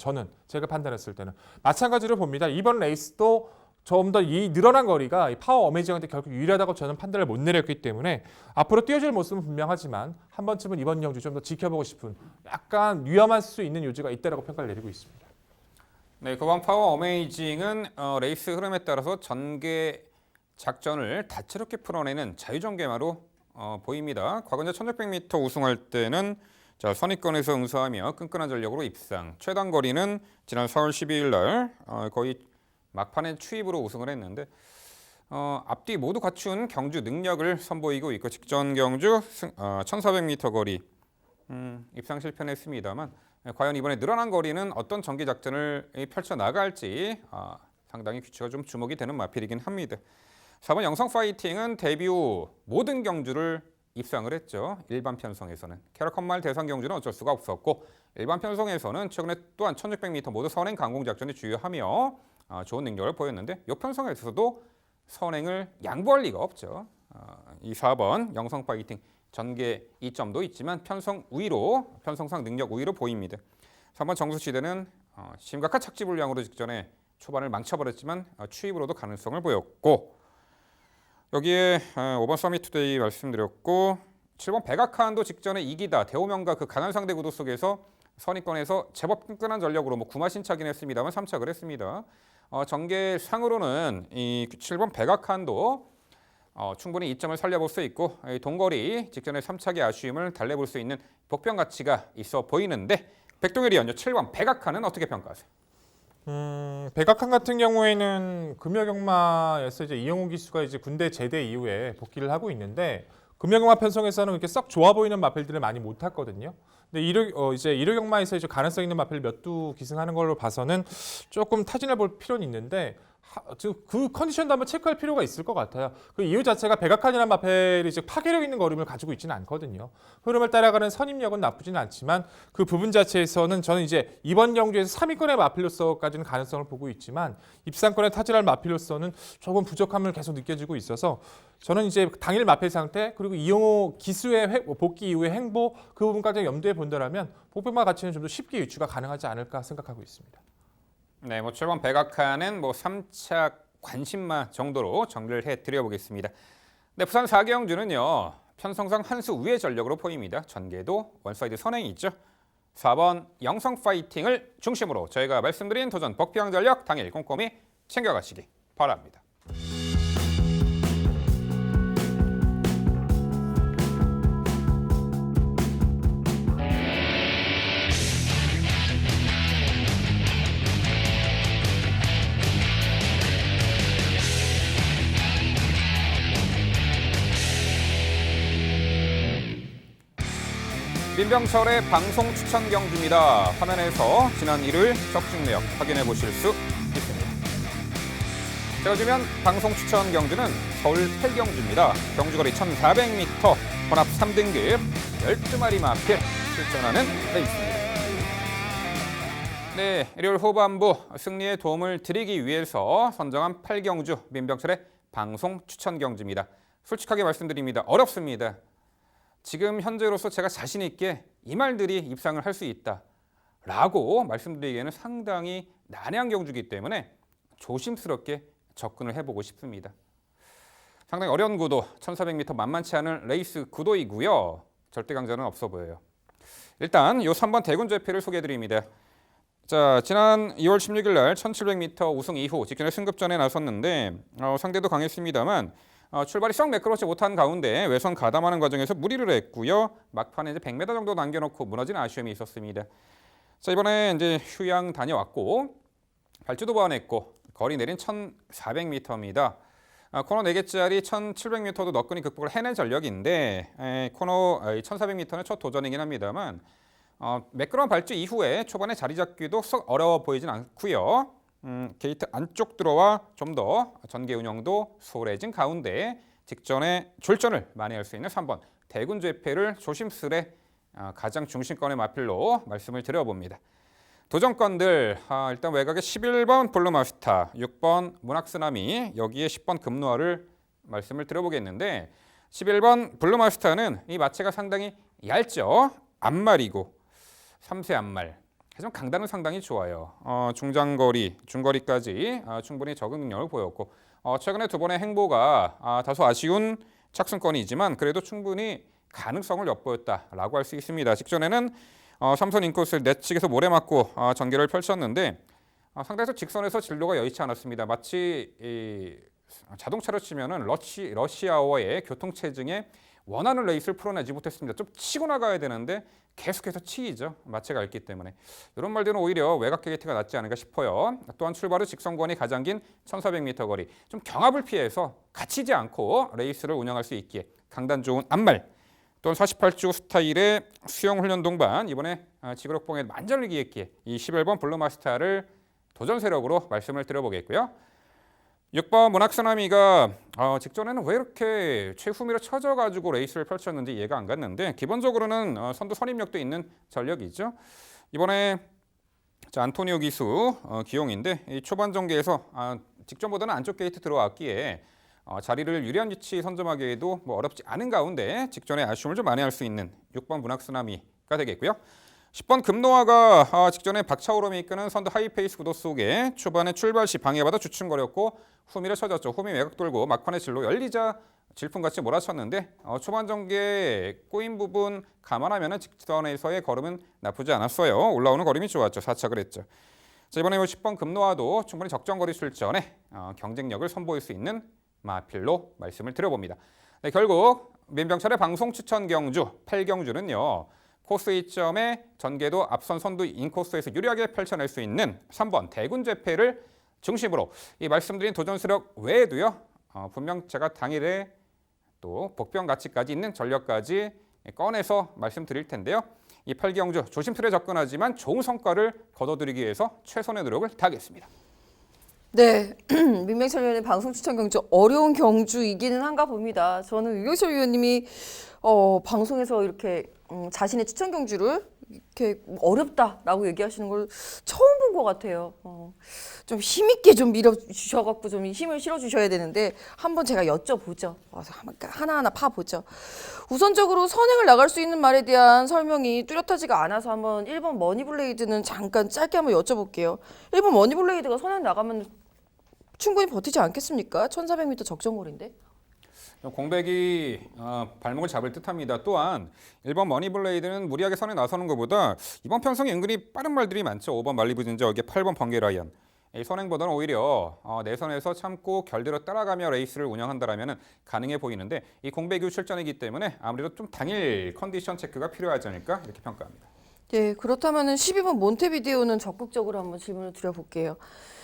제가 판단했을 때는 마찬가지로 봅니다. 이번 레이스도 좀 더 이 늘어난 거리가 이 파워 어메이징한테 결국 유리하다고 저는 판단을 못 내렸기 때문에 앞으로 뛰어줄 모습은 분명하지만 한 번쯤은 이번 경주 좀 더 지켜보고 싶은 약간 위험할 수 있는 요지가 있다라고 평가를 내리고 있습니다. 네, 그번 파워 어메이징은 레이스 흐름에 따라서 전개 작전을 다채롭게 풀어내는 자유전개마로 보입니다. 과거 이제 1600m 우승할 때는 자, 선입권에서 응수하며 끈끈한 전력으로 입상. 최단 거리는 지난 4월 12일 날 거의 막판에 추입으로 우승을 했는데 앞뒤 모두 갖춘 경주 능력을 선보이고 있고 직전 경주 1400m 거리 입상 실패는 했습니다만 과연 이번에 늘어난 거리는 어떤 전개 작전을 펼쳐 나갈지 상당히 귀추가 좀 주목이 되는 마필이긴 합니다. 4번 영성 파이팅은 데뷔 후 모든 경주를 입상을 했죠. 일반 편성에서는 캐럿 말 대상 경주는 어쩔 수가 없었고 일반 편성에서는 최근에 또한 1600m 모두 선행 강공 작전이 주요하며 좋은 능력을 보였는데 이 편성에서도 선행을 양보할 리가 없죠. 이 4번 영성 파이팅 전개 이점도 있지만 편성상 능력 우위로 보입니다. 3번 정수시대는 심각한 착지 불량으로 직전에 초반을 망쳐버렸지만 추입으로도 가능성을 보였고 여기에 5번 서밋투데이 말씀드렸고 7번 백악한도 직전에 이기다 대호명과 그 강한 상대 구도 속에서 선입권에서 제법 끈끈한 전력으로 구마신차긴 했습니다만 3착을 했습니다. 전개상으로는 이 7번 백악한도 충분히 이점을 살려볼 수 있고 동거리 직전에 3착의 아쉬움을 달래볼 수 있는 복병 가치가 있어 보이는데 백동열이 연주 7번 백악한은 어떻게 평가하세요? 백악한 같은 경우에는 금요경마에서 이제 이영호 기수가 이제 군대 제대 이후에 복귀를 하고 있는데 금요경마 편성에서는 이렇게 썩 좋아 보이는 마필들을 많이 못 탔거든요. 근데 이제 일요경마에서 이제 가능성 있는 마필 몇 두 기승하는 걸로 봐서는 조금 타진해 볼 필요는 있는데 그 컨디션도 한번 체크할 필요가 있을 것 같아요. 그 이유 자체가 백악한이라는 마펠이 이제 파괴력 있는 걸음을 가지고 있지는 않거든요. 흐름을 따라가는 선임력은 나쁘지는 않지만 그 부분 자체에서는 저는 이제 이번 경주에서 3위권의 마필로서까지는 가능성을 보고 있지만 입상권에 타진할 마필로서는 조금 부족함을 계속 느껴지고 있어서 저는 이제 당일 마필 상태 그리고 이영호 기수의 복귀 이후의 행보 그 부분까지 염두에 본다라면 복병마 가치는 좀 더 쉽게 유추가 가능하지 않을까 생각하고 있습니다. 네, 7번 백악한은 3착 관심마 정도로 정리를 해드려 보겠습니다. 네, 부산 4경주는요. 편성상 한 수 위의 전력으로 보입니다. 전개도 원사이드 선행이 있죠. 4번 영성 파이팅을 중심으로 저희가 말씀드린 도전 복병 전력 당일 꼼꼼히 챙겨가시기 바랍니다. 민병철의 방송 추천 경주입니다. 화면에서 지난 일요일 적중 내역 확인해 보실 수 있습니다. 제가 주면 방송 추천 경주는 서울 8경주입니다. 경주거리 1400m, 혼합 3등급 12마리 마필 출전하는 레이스입니다. 네, 일요일 후반부 승리에 도움을 드리기 위해서 선정한 8경주 민병철의 방송 추천 경주입니다. 솔직하게 말씀드립니다. 어렵습니다. 지금 현재로서 제가 자신 있게 이 말들이 입상을 할 수 있다라고 말씀드리기에는 상당히 난해한 경주이기 때문에 조심스럽게 접근을 해보고 싶습니다. 상당히 어려운 구도, 1400m 만만치 않은 레이스 구도이고요. 절대 강자는 없어 보여요. 일단 이 3번 대군제패를 소개해드립니다. 자, 지난 2월 16일 날 1700m 우승 이후 직전에 승급전에 나섰는데 상대도 강했습니다만 출발이 썩 매끄럽지 못한 가운데 외선 가담하는 과정에서 무리를 했고요. 막판에 이제 100m 정도 남겨놓고 무너진 아쉬움이 있었습니다. 자, 이번에 이제 휴양 다녀왔고 발주도 보완했고 거리 내린 1400m입니다. 코너 4개짜리 1700m도 너끈히 극복을 해낸 전력인데 코너 1400m는 첫 도전이긴 합니다만 매끄러운 발주 이후에 초반에 자리 잡기도 썩 어려워 보이진 않고요. 게이트 안쪽 들어와 좀 더 전개 운영도 수월해진 가운데 직전에 졸전을 만회할 수 있는 3번 대군제패를 조심스레 가장 중심권의 마필로 말씀을 드려봅니다. 도전권들 일단 외곽에 11번 블루마스타, 6번 문학쓰나미, 여기에 10번 금노아를 말씀을 드려보겠는데 11번 블루마스타는 이 마체가 상당히 얇죠. 앞말이고 3세 안말. 하지만 강단은 상당히 좋아요. 중장거리, 중거리까지 충분히 적응 능력을 보였고 최근에 두 번의 행보가 다소 아쉬운 착승권이지만 그래도 충분히 가능성을 엿보였다라고 할 수 있습니다. 직전에는 3선 인코스를 내측에서 모래 맞고 전개를 펼쳤는데 상대에서 직선에서 진로가 여의치 않았습니다. 마치 자동차로 치면은 러시아워의 교통체증에 원하는 레이스를 풀어내지 못했습니다. 좀 치고 나가야 되는데 계속해서 치이죠. 마체가 있기 때문에. 이런 말들은 오히려 외곽 게이트가 낫지 않을까 싶어요. 또한 출발 후 직선권이 가장 긴 1400m 거리. 좀 경합을 피해서 갇히지 않고 레이스를 운영할 수 있기에 강단 좋은 앞말. 또한 48주 스타일의 수영 훈련 동반. 이번에 지그럭봉에 만전을 기했기에 이 11번 블루마스타를 도전 세력으로 말씀을 드려보겠고요. 6번 문학쓰나미가 직전에는 왜 이렇게 최후미로 쳐져가지고 레이스를 펼쳤는지 이해가 안 갔는데 기본적으로는 선두 선임력도 있는 전력이죠. 이번에 안토니오 기수 기용인데 이 초반 전개에서 직전보다는 안쪽 게이트 들어왔기에 자리를 유리한 위치 선점하기에도 뭐 어렵지 않은 가운데 직전에 아쉬움을 좀 만회할 수 있는 6번 문학쓰나미가 되겠고요. 10번 금노아가 직전에 박차오름이 이끄는 선두 하이페이스 구도 속에 초반에 출발 시 방해받아 주춤거렸고 후미를 쳐졌죠. 후미 외곽 돌고 막판에 진로 열리자 질풍같이 몰아쳤는데 초반 전개 꼬인 부분 감안하면 직선에서의 걸음은 나쁘지 않았어요. 올라오는 걸음이 좋았죠. 4착을 했죠. 자, 이번에 10번 금노아도 충분히 적정거리 출전에 경쟁력을 선보일 수 있는 마필로 말씀을 드려봅니다. 네, 결국 민병철의 방송 추천 경주 8경주는요. 코스 이점에 전개도 앞선 선두 인코스에서 유리하게 펼쳐낼 수 있는 3번 대군제패를 중심으로 이 말씀드린 도전 세력 외에도요. 분명 제가 당일에 또 복병 가치까지 있는 전력까지 꺼내서 말씀드릴 텐데요. 이 8경주 조심스레 접근하지만 좋은 성과를 거둬들이기 위해서 최선의 노력을 다하겠습니다. 네, 민병철 위원의 방송 추천 경주 어려운 경주이기는 한가 봅니다. 저는 민병철 위원님이 방송에서 이렇게 자신의 추천 경주를 이렇게 어렵다라고 얘기하시는 걸 처음 본 것 같아요. 좀 힘있게 좀 밀어주셔갖고 좀 힘을 실어주셔야 되는데 한번 제가 여쭤보죠. 하나하나 파보죠. 우선적으로 선행을 나갈 수 있는 말에 대한 설명이 뚜렷하지가 않아서 한번 1번 머니블레이드는 잠깐 짧게 한번 여쭤볼게요. 1번 머니블레이드가 선행 나가면 충분히 버티지 않겠습니까? 1400m 적정거리인데. 공백이 발목을 잡을 듯합니다. 또한 1번 머니블레이드는 무리하게 선에 나서는 것보다 이번 편성에 은근히 빠른 말들이 많죠. 5번 말리부진저, 여기에 8번 번개라이언. 이 선행보다는 오히려 내선에서 참고 결대로 따라가며 레이스를 운영한다라면 가능해 보이는데 이 공백 이후 출전이기 때문에 아무래도 좀 당일 컨디션 체크가 필요하지 않을까 이렇게 평가합니다. 네, 그렇다면 12번 몬테비데오는 적극적으로 한번 질문을 드려볼게요.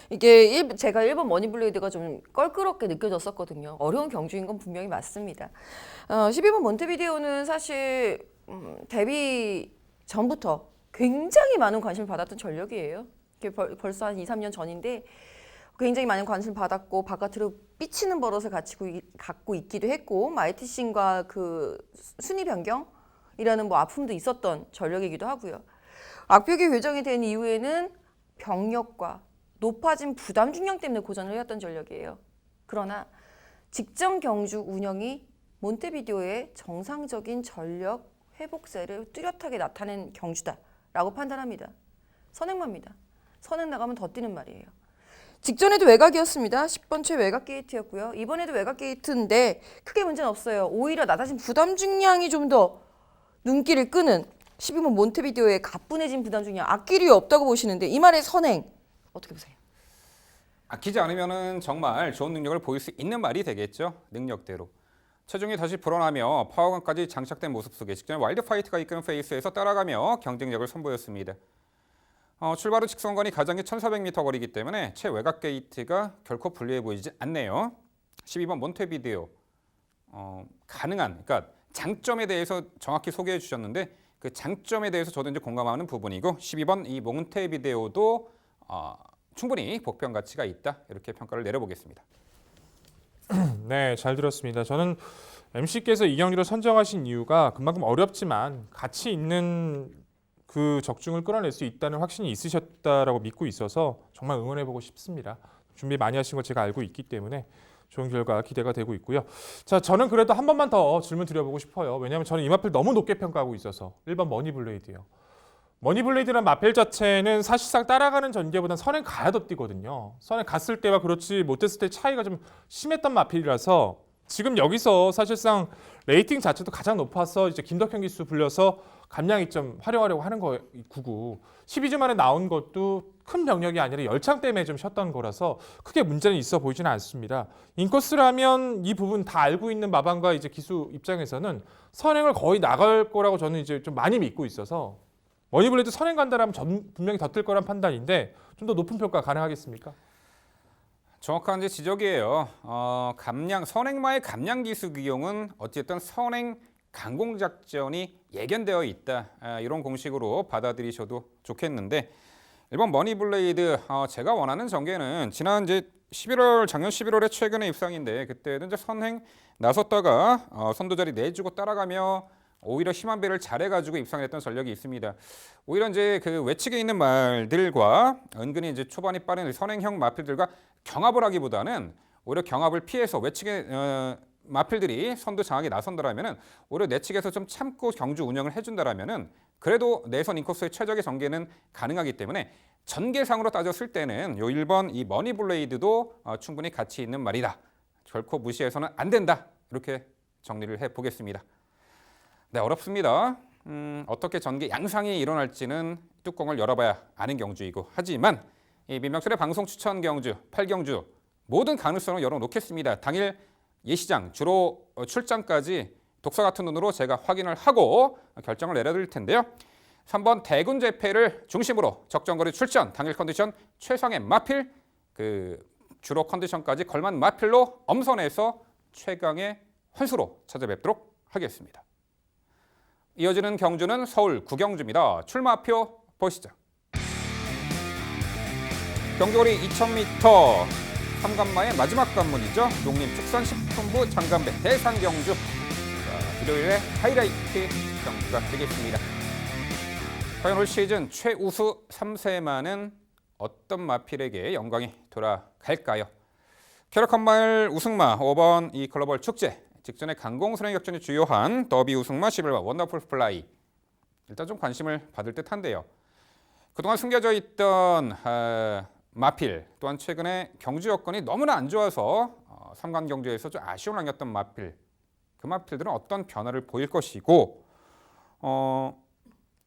이게 제가 1번 머니블레이드가 좀 껄끄럽게 느껴졌었거든요. 어려운 경주인 건 분명히 맞습니다. 12번 몬테비데오는 사실 데뷔 전부터 굉장히 많은 관심을 받았던 전력이에요. 이게 벌써 한 2, 3년 전인데 굉장히 많은 관심을 받았고 바깥으로 삐치는 버릇을 갖고 있기도 했고 마이티신과 그 순위 변경이라는 뭐 아픔도 있었던 전력이기도 하고요. 악벽이 교정이 된 이후에는 병력과 높아진 부담 중량 때문에 고전을 해왔던 전력이에요. 그러나 직전 경주 운영이 몬테비데오의 정상적인 전력 회복세를 뚜렷하게 나타낸 경주다라고 판단합니다. 선행마입니다. 선행 나가면 더 뛰는 말이에요. 직전에도 외곽이었습니다. 10번 최외곽 게이트였고요. 이번에도 외곽 게이트인데 크게 문제는 없어요. 오히려 낮아진 부담 중량이 좀 더 눈길을 끄는 12번 몬테비데오의 가뿐해진 부담 중량 아낄 이유 없다고 보시는데 이 말의 선행 어떻게 보세요? 아끼지 않으면 정말 좋은 능력을 보일 수 있는 말이 되겠죠. 능력대로. 체중이 다시 불어나며 파워감까지 장착된 모습 속에 직전에 와일드파이트가 이끄는 페이스에서 따라가며 경쟁력을 선보였습니다. 출발 후 직선거리 가장 긴 1400m 거리이기 때문에 최외곽 게이트가 결코 불리해 보이지 않네요. 12번 몬테비데오. 가능한, 그러니까 장점에 대해서 정확히 소개해 주셨는데 그 장점에 대해서 저도 이제 공감하는 부분이고 12번 이 몬테비데오도 충분히 복병 가치가 있다 이렇게 평가를 내려보겠습니다. 네, 잘 들었습니다. 저는 MC께서 이 경기를 선정하신 이유가 그만큼 어렵지만 가치 있는 그 적중을 끌어낼 수 있다는 확신이 있으셨다라고 믿고 있어서 정말 응원해보고 싶습니다. 준비 많이 하신 걸 제가 알고 있기 때문에 좋은 결과 기대가 되고 있고요. 자, 저는 그래도 한 번만 더 질문 드려보고 싶어요. 왜냐하면 저는 이 마필 너무 높게 평가하고 있어서 1번 머니블레이드요. 머니블레이드라는 마필 자체는 사실상 따라가는 전개보다는 선행 가야 더 뛰거든요. 선행 갔을 때와 그렇지 못했을 때 차이가 좀 심했던 마필이라서 지금 여기서 사실상 레이팅 자체도 가장 높아서 이제 김덕현 기수 불려서 감량 2점 활용하려고 하는 거고 12주 만에 나온 것도 큰 병력이 아니라 열창 때문에 좀 쉬었던 거라서 크게 문제는 있어 보이지는 않습니다. 인코스라면 이 부분 다 알고 있는 마방과 이제 기수 입장에서는 선행을 거의 나갈 거라고 저는 이제 좀 많이 믿고 있어서 머니블레이드 선행 간다라면 분명히 더 뜰 거란 판단인데 좀 더 높은 평가 가능하겠습니까? 정확한 이제 지적이에요. 선행마의 감량 기수 기용은 어쨌든 선행 강공 작전이 예견되어 있다. 이런 공식으로 받아들이셔도 좋겠는데 일본 머니블레이드 제가 원하는 전개는 지난 이제 작년 11월에 최근에 입상인데 그때는 이제 선행 나섰다가 선두 자리 내주고 따라가며 오히려 힘한 배를 잘해가지고 입상했던 전력이 있습니다. 오히려 이제 그 외측에 있는 말들과 은근히 이제 초반이 빠른 선행형 마필들과 경합을 하기보다는 오히려 경합을 피해서 외측의 마필들이 선두 장악에 나선다라면은 오히려 내측에서 좀 참고 경주 운영을 해준다라면은 그래도 내선 인코스의 최적의 전개는 가능하기 때문에 전개상으로 따졌을 때는 요 1번 이 머니블레이드도 충분히 가치 있는 말이다. 결코 무시해서는 안 된다. 이렇게 정리를 해보겠습니다. 네, 어렵습니다. 어떻게 전개 양상이 일어날지는 뚜껑을 열어봐야 아는 경주이고 하지만 이 민병철의 방송 추천 경주, 8경주 모든 가능성을 열어놓겠습니다. 당일 예시장, 주로 출장까지 독서 같은 눈으로 제가 확인을 하고 결정을 내려드릴 텐데요. 3번 대군 재패를 중심으로 적정거리 출전, 당일 컨디션 최상의 마필, 주로 컨디션까지 걸맞는 마필로 엄선해서 최강의 환수로 찾아뵙도록 하겠습니다. 이어지는 경주는 서울 구경주입니다. 출마표 보시죠. 경주거리 2000m 3관마의 마지막 관문이죠. 농림축산식품부 장간배 대상경주. 일요일에 하이라이트 경주가 되겠습니다. 과연 올 시즌 최우수 3세마는 어떤 마필에게 영광이 돌아갈까요? 캐럿컨마일 우승마 5번 이 글로벌 축제 직전에 강공선행 격전이 주요한 더비 우승마 11번 원더풀 플라이. 일단 좀 관심을 받을 듯한데요. 그동안 숨겨져 있던 마필 또한 최근에 경주 여건이 너무나 안 좋아서 3관 경주에서 좀 아쉬움을 남겼던 마필. 그 마필들은 어떤 변화를 보일 것이고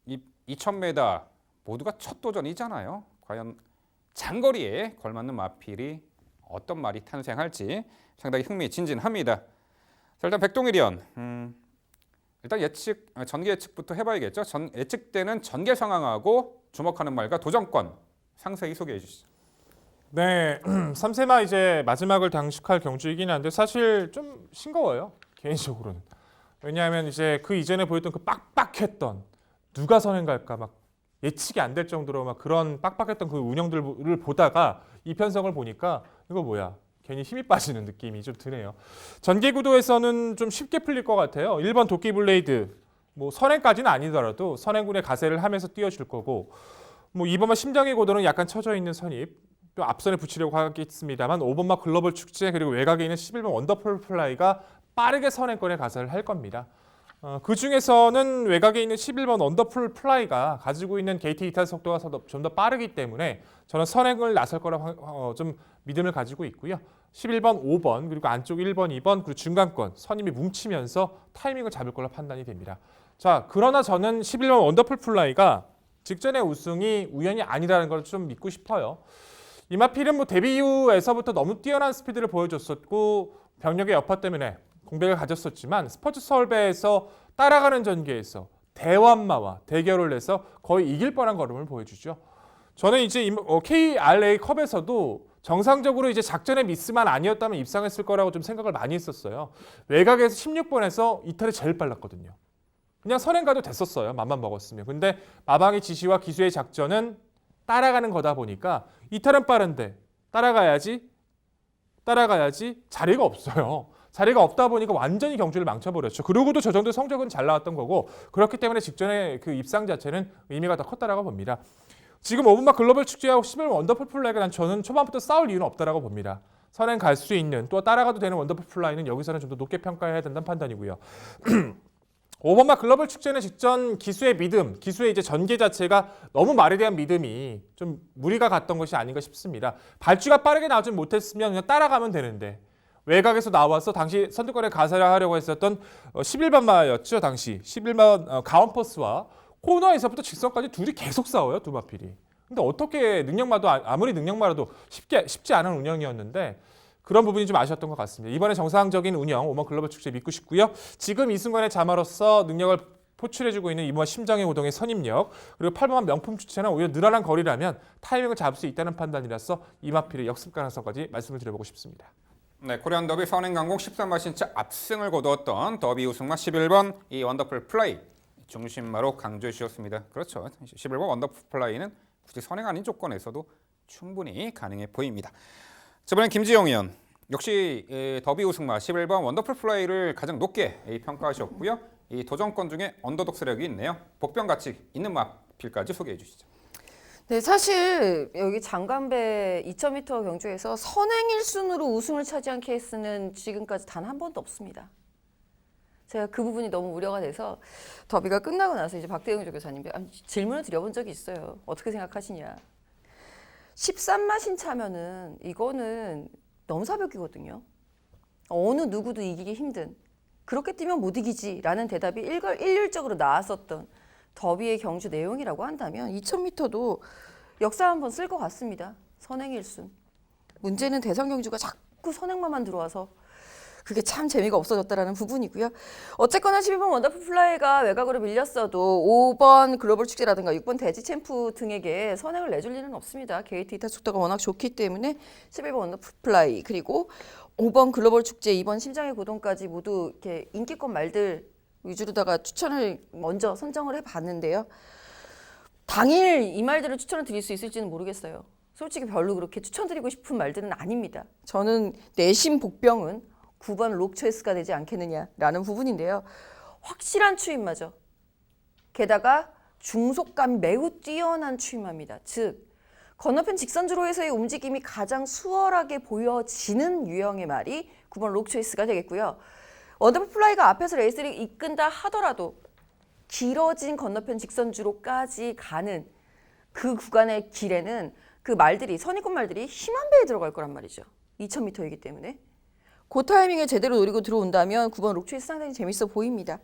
이 2000m 모두가 첫 도전이잖아요. 과연 장거리에 걸맞는 마필이 어떤 말이 탄생할지 상당히 흥미진진합니다. 자, 일단 백동일이연 일단 전개 예측부터 해봐야겠죠. 예측되는 전개 상황하고 주목하는 말과 도전권 상세히 소개해 주시죠. 네, 3세마 이제 마지막을 장식할 경주이긴 한데 사실 좀 싱거워요. 개인적으로는. 왜냐하면 이제 그 이전에 보였던 그 빡빡했던 누가 선행 갈까 막 예측이 안 될 정도로 막 그런 빡빡했던 그 운영들을 보다가 이 편성을 보니까 이거 뭐야? 괜히 힘이 빠지는 느낌이 좀 드네요. 전개 구도에서는 좀 쉽게 풀릴 것 같아요. 1번 도끼블레이드 뭐 선행까지는 아니더라도 선행군의 가세를 하면서 띄워줄 거고 뭐 2번마 심장의 고도는 약간 처져 있는 선입 또 앞선에 붙이려고 하겠습니다만 5번마 글로벌 축제 그리고 외곽에 있는 11번 원더풀 플라이가 빠르게 선행권의 가세를 할 겁니다. 그 중에서는 외곽에 있는 11번 원더풀 플라이가 가지고 있는 게이트 이탈 속도가 좀 더 빠르기 때문에 저는 선행을 나설 거라 좀 믿음을 가지고 있고요. 11번, 5번 그리고 안쪽 1번, 2번 그리고 중간권 선임이 뭉치면서 타이밍을 잡을 걸로 판단이 됩니다. 자, 그러나 저는 11번 원더풀 플라이가 직전의 우승이 우연이 아니라는 걸 좀 믿고 싶어요. 이마필은 뭐 데뷔 이후에서부터 너무 뛰어난 스피드를 보여줬었고 병력의 여파 때문에 공백을 가졌었지만 스포츠 서울배에서 따라가는 전개에서 대완마와 대결을 해서 거의 이길 뻔한 걸음을 보여주죠. 저는 이제 KRA 컵에서도 정상적으로 이제 작전의 미스만 아니었다면 입상했을 거라고 좀 생각을 많이 했었어요. 외곽에서 16번에서 이탈이 제일 빨랐거든요. 그냥 선행 가도 됐었어요. 맘만 먹었으면. 근데 마방의 지시와 기수의 작전은 따라가는 거다 보니까 이탈은 빠른데 따라가야지 자리가 없어요. 자리가 없다 보니까 완전히 경주를 망쳐버렸죠. 그러고도 저 정도 성적은 잘 나왔던 거고 그렇기 때문에 직전에 그 입상 자체는 의미가 더 컸다라고 봅니다. 지금 5분마 글로벌 축제하고 11번 원더풀 플라이가 저는 초반부터 싸울 이유는 없다라고 봅니다. 선행 갈 수 있는 또 따라가도 되는 원더풀 플라이는 여기서는 좀 더 높게 평가해야 된다는 판단이고요. 오버마 글로벌 축제는 직전 기수의 믿음, 기수의 이제 전개 자체가 너무 말에 대한 믿음이 좀 무리가 갔던 것이 아닌가 싶습니다. 발주가 빠르게 나오지 못했으면 그냥 따라가면 되는데 외곽에서 나와서 당시 선두권에 가세하려고 했었던 11번 마였죠. 당시 11번 가온퍼스와 코너에서부터 직선까지 둘이 계속 싸워요. 두 마필이. 근데 어떻게 능력마도 아무리 능력마라도 쉽지 않은 운영이었는데 그런 부분이 좀 아쉬웠던 것 같습니다. 이번에 정상적인 운영, 오번 글로벌 축제 믿고 싶고요. 지금 이 순간의 자마로서 능력을 포출해주고 있는 이번 심장의 고동의 선임력, 그리고 8번만 명품 주체는 오히려 늘어난 거리라면 타이밍을 잡을 수 있다는 판단이라서 이마필의 역습 가능성까지 말씀을 드려보고 싶습니다. 네, 코리안 더비 선행강공 13마 신차 압승을 거두었던 더비 우승마 11번 이 원더풀 플라이 중심마로 강조해 주셨습니다. 그렇죠. 11번 원더풀 플라이는 굳이 선행 아닌 조건에서도 충분히 가능해 보입니다. 저번엔 김지영 의원 역시 더비 우승마 11번 원더풀 플라이를 가장 높게 평가하셨고요. 이 도전권 중에 언더독 세력이 있네요. 복병 가치 있는 마필까지 소개해 주시죠. 네, 사실 여기 장간배 2000m 경주에서 선행 1순으로 우승을 차지한 케이스는 지금까지 단 한 번도 없습니다. 제가 그 부분이 너무 우려가 돼서 더비가 끝나고 나서 이제 박대영 조교사님께 질문을 드려본 적이 있어요. 어떻게 생각하시냐. 13마 신차면은 이거는 넘사벽이거든요. 어느 누구도 이기기 힘든. 그렇게 뛰면 못 이기지라는 대답이 일률적으로 나왔었던 더비의 경주 내용이라고 한다면 2000m도 역사 한번 쓸 것 같습니다. 선행 1순. 문제는 대선 경주가 자꾸 선행마만 들어와서 그게 참 재미가 없어졌다라는 부분이고요. 어쨌거나 12번 원더풀 플라이가 외곽으로 밀렸어도 5번 글로벌 축제라든가 6번 대지 챔프 등에게 선행을 내줄 일은 없습니다. 게이트 이탈 속도가 워낙 좋기 때문에 11번 원더풀 플라이 그리고 5번 글로벌 축제, 2번 심장의 고동까지 모두 이렇게 인기권 말들 위주로다가 추천을 먼저 선정을 해봤는데요. 당일 이 말들을 추천을 드릴 수 있을지는 모르겠어요. 솔직히 별로 그렇게 추천드리고 싶은 말들은 아닙니다. 저는 내심 복병은 9번 록초이스가 되지 않겠느냐라는 부분인데요. 확실한 추임마죠. 게다가 중속감이 매우 뛰어난 추임마입니다. 즉 건너편 직선주로에서의 움직임이 가장 수월하게 보여지는 유형의 말이 9번 록초이스가 되겠고요. 원더풀 플라이가 앞에서 레이스를 이끈다 하더라도 길어진 건너편 직선주로까지 가는 그 구간의 길에는 그 말들이 선입권 말들이 힘한 배에 들어갈 거란 말이죠. 2000m이기 때문에. 그 타이밍에 제대로 노리고 들어온다면 9번 록초이스 상당히 재밌어 보입니다.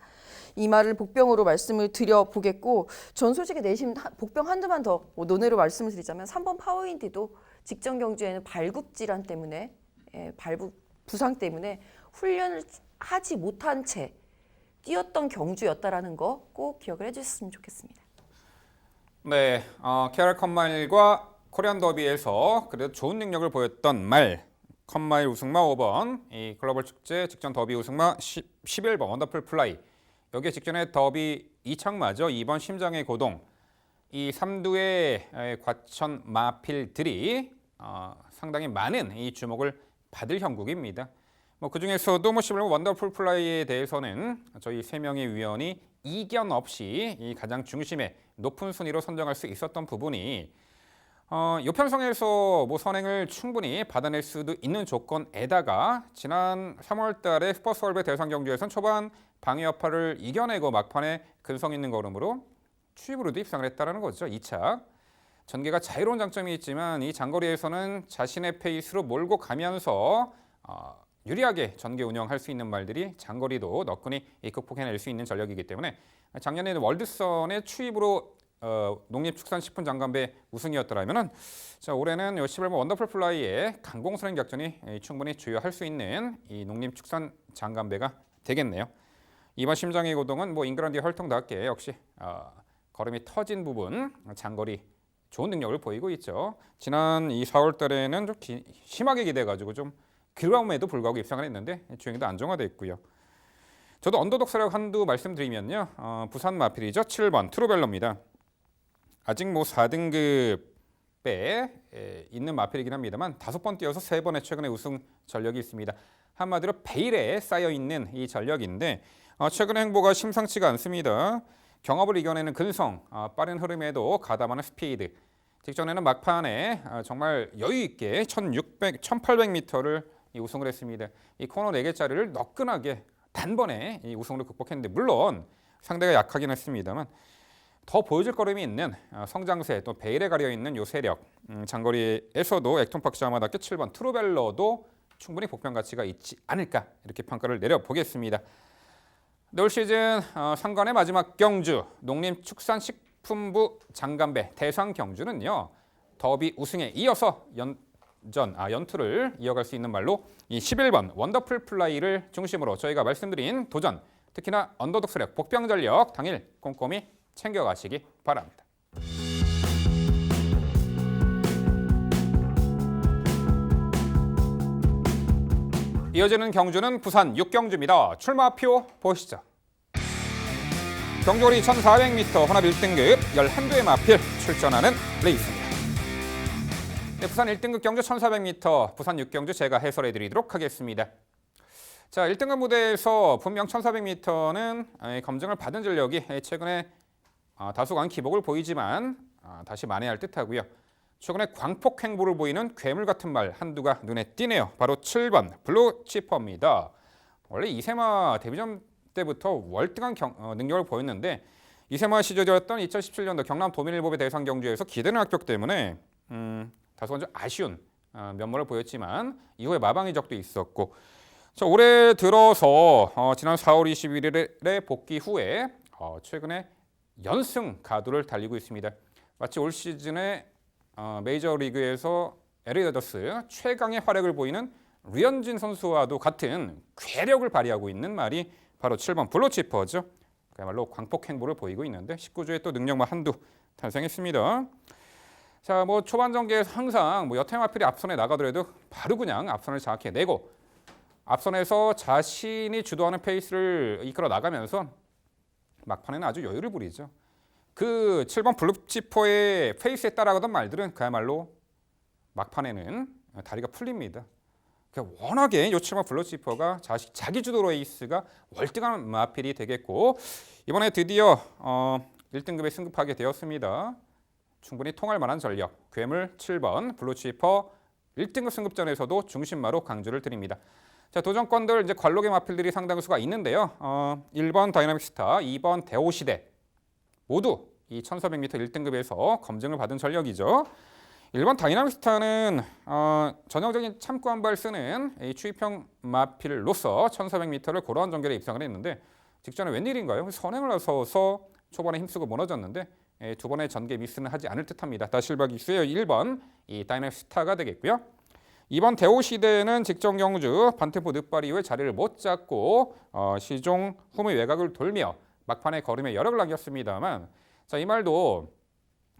이 말을 복병으로 말씀을 드려보겠고 전 솔직히 내심 복병 한두만 더 논외로 말씀을 드리자면 3번 파워인디도 직전 경주에는 발굽 질환 때문에 발굽 부상 때문에 훈련을 하지 못한 채 뛰었던 경주였다라는 거 꼭 기억을 해주셨으면 좋겠습니다. 네, KR 컴마일과 코리안 더비에서 그래도 좋은 능력을 보였던 말 컴마일 우승마 5번, 이 글로벌 축제 직전 더비 우승마 11번 원더풀 플라이, 여기에 직전에 더비 2창마죠. 2번 심장의 고동, 이 3두의 과천 마필들이 상당히 많은 이 주목을 받을 형국입니다. 그 중에서도 11번 원더풀 플라이에 대해서는 저희 3명의 위원이 이견 없이 이 가장 중심에 높은 순위로 선정할 수 있었던 부분이 이 편성에서 선행을 충분히 받아낼 수도 있는 조건에다가 지난 3월 달에 슈퍼스월배 대상 경주에선 초반 방해 여파를 이겨내고 막판에 근성 있는 걸음으로 추입으로도 입상을 했다는 거죠. 2차. 전개가 자유로운 장점이 있지만 이 장거리에서는 자신의 페이스로 몰고 가면서 유리하게 전개 운영할 수 있는 말들이 장거리도 너끈히 극복해낼 수 있는 전력이기 때문에 작년에는 월드선의 추입으로 농림축산식품 장관배 우승이었더라면은 올해는 11번 원더풀 플라이의 강공선행 작전이 충분히 주요할 수 있는 이 농림축산 장관배가 되겠네요. 이번 심장의 고동은 잉글랜드 혈통답게 역시 걸음이 터진 부분 장거리 좋은 능력을 보이고 있죠. 지난 이 4월 달에는 좀 심하게 기대가지고 좀 그럼에도 불구하고 입상을 했는데 주행도 안정화돼 있고요. 저도 언더독 세력 한두 말씀드리면요. 부산 마필이죠. 7번 트루벨러입니다. 아직 4등급에 있는 마필이긴 합니다만 5번 뛰어서 3번의 최근에 우승 전력이 있습니다. 한마디로 베일에 쌓여있는 이 전력인데 최근의 행보가 심상치가 않습니다. 경합을 이겨내는 근성, 빠른 흐름에도 가담하는 스피드. 직전에는 막판에 정말 여유 있게 1800m를 우승을 했습니다. 이 코너 4개짜리를 너끈하게 단번에 이 우승으로 극복했는데 물론 상대가 약하긴 했습니다만 더 보여줄 거름이 있는 성장세 또 베일에 가려 있는 요 세력 장거리에서도 액톤팍시와 맞닿게 7번 트루벨러도 충분히 복병 가치가 있지 않을까 이렇게 평가를 내려보겠습니다. 올 시즌 상관의 마지막 경주 농림축산식품부 장간배 대상 경주는요. 더비 우승에 이어서 연투를 이어갈 수 있는 말로 이 11번 원더풀 플라이를 중심으로 저희가 말씀드린 도전 특히나 언더독 세력 복병 전력 당일 꼼꼼히 챙겨가시기 바랍니다. 이어지는 경주는 부산 6경주입니다. 출마표 보시죠. 경주거리 1400m 혼합 1등급 11대의 마필 출전하는 레이스입니다. 네, 부산 1등급 경주 1400m 부산 6경주 제가 해설해드리도록 하겠습니다. 자, 1등급 무대에서 분명 1400m는 검증을 받은 전력이 최근에 다소간 기복을 보이지만 다시 만회할 듯하고요. 최근에 광폭 행보를 보이는 괴물 같은 말 한두가 눈에 띄네요. 바로 7번 블루치퍼입니다. 원래 이세마 데뷔전 때부터 월등한 능력을 보였는데 이세마 시절이었던 2017년도 경남 도민일보배 대상 경주에서 기대는 합격 때문에 다소간 좀 아쉬운 면모를 보였지만 이후에 마방의 적도 있었고 자, 올해 들어서 지난 4월 21일에 복귀 후에 최근에 연승 가도를 달리고 있습니다. 마치 올 시즌에 메이저리그에서 LA 다저스 최강의 활약을 보이는 류현진 선수와도 같은 괴력을 발휘하고 있는 말이 바로 7번 블루치퍼죠. 그야말로 광폭 행보를 보이고 있는데 19주에 또 능력만 한두 탄생했습니다. 자, 뭐 초반 전개에서 항상 여태 마필이 앞선에 나가더라도 바로 그냥 앞선을 장악해내고 앞선에서 자신이 주도하는 페이스를 이끌어 나가면서 막판에는 아주 여유를 부리죠. 그 7번 블루치퍼의 페이스에 따라가던 말들은 그야말로 막판에는 다리가 풀립니다. 그러니까 워낙에 이 7번 블루치퍼가 자기 주도 레이스가 월등한 마필이 되겠고 이번에 드디어 1등급에 승급하게 되었습니다. 충분히 통할 만한 전력 괴물 7번 블루치퍼 1등급 승급전에서도 중심마로 강조를 드립니다. 자, 도전권들 이제 관록의 마필들이 상당수가 있는데요. 1번 다이나믹 스타, 2번 대오시대 모두 이 1400m 1등급에서 검증을 받은 전력이죠. 1번 다이나믹 스타는 전형적인 참고 한 발 쓰는 추입형 마필로서 1400m를 고러한 전결에 입상을 했는데 직전에 웬일인가요? 선행을 나서서 초반에 힘쓰고 무너졌는데 두 번의 전개 미스는 하지 않을 듯합니다. 다실박이 있어요. 1번 이 다이나믹 스타가 되겠고요. 2번 대오시대는 직전 경주 반템포 늦발 이후에 자리를 못 잡고 시종 후미 외곽을 돌며 막판에 걸음에 여력을 남겼습니다만 자, 이 말도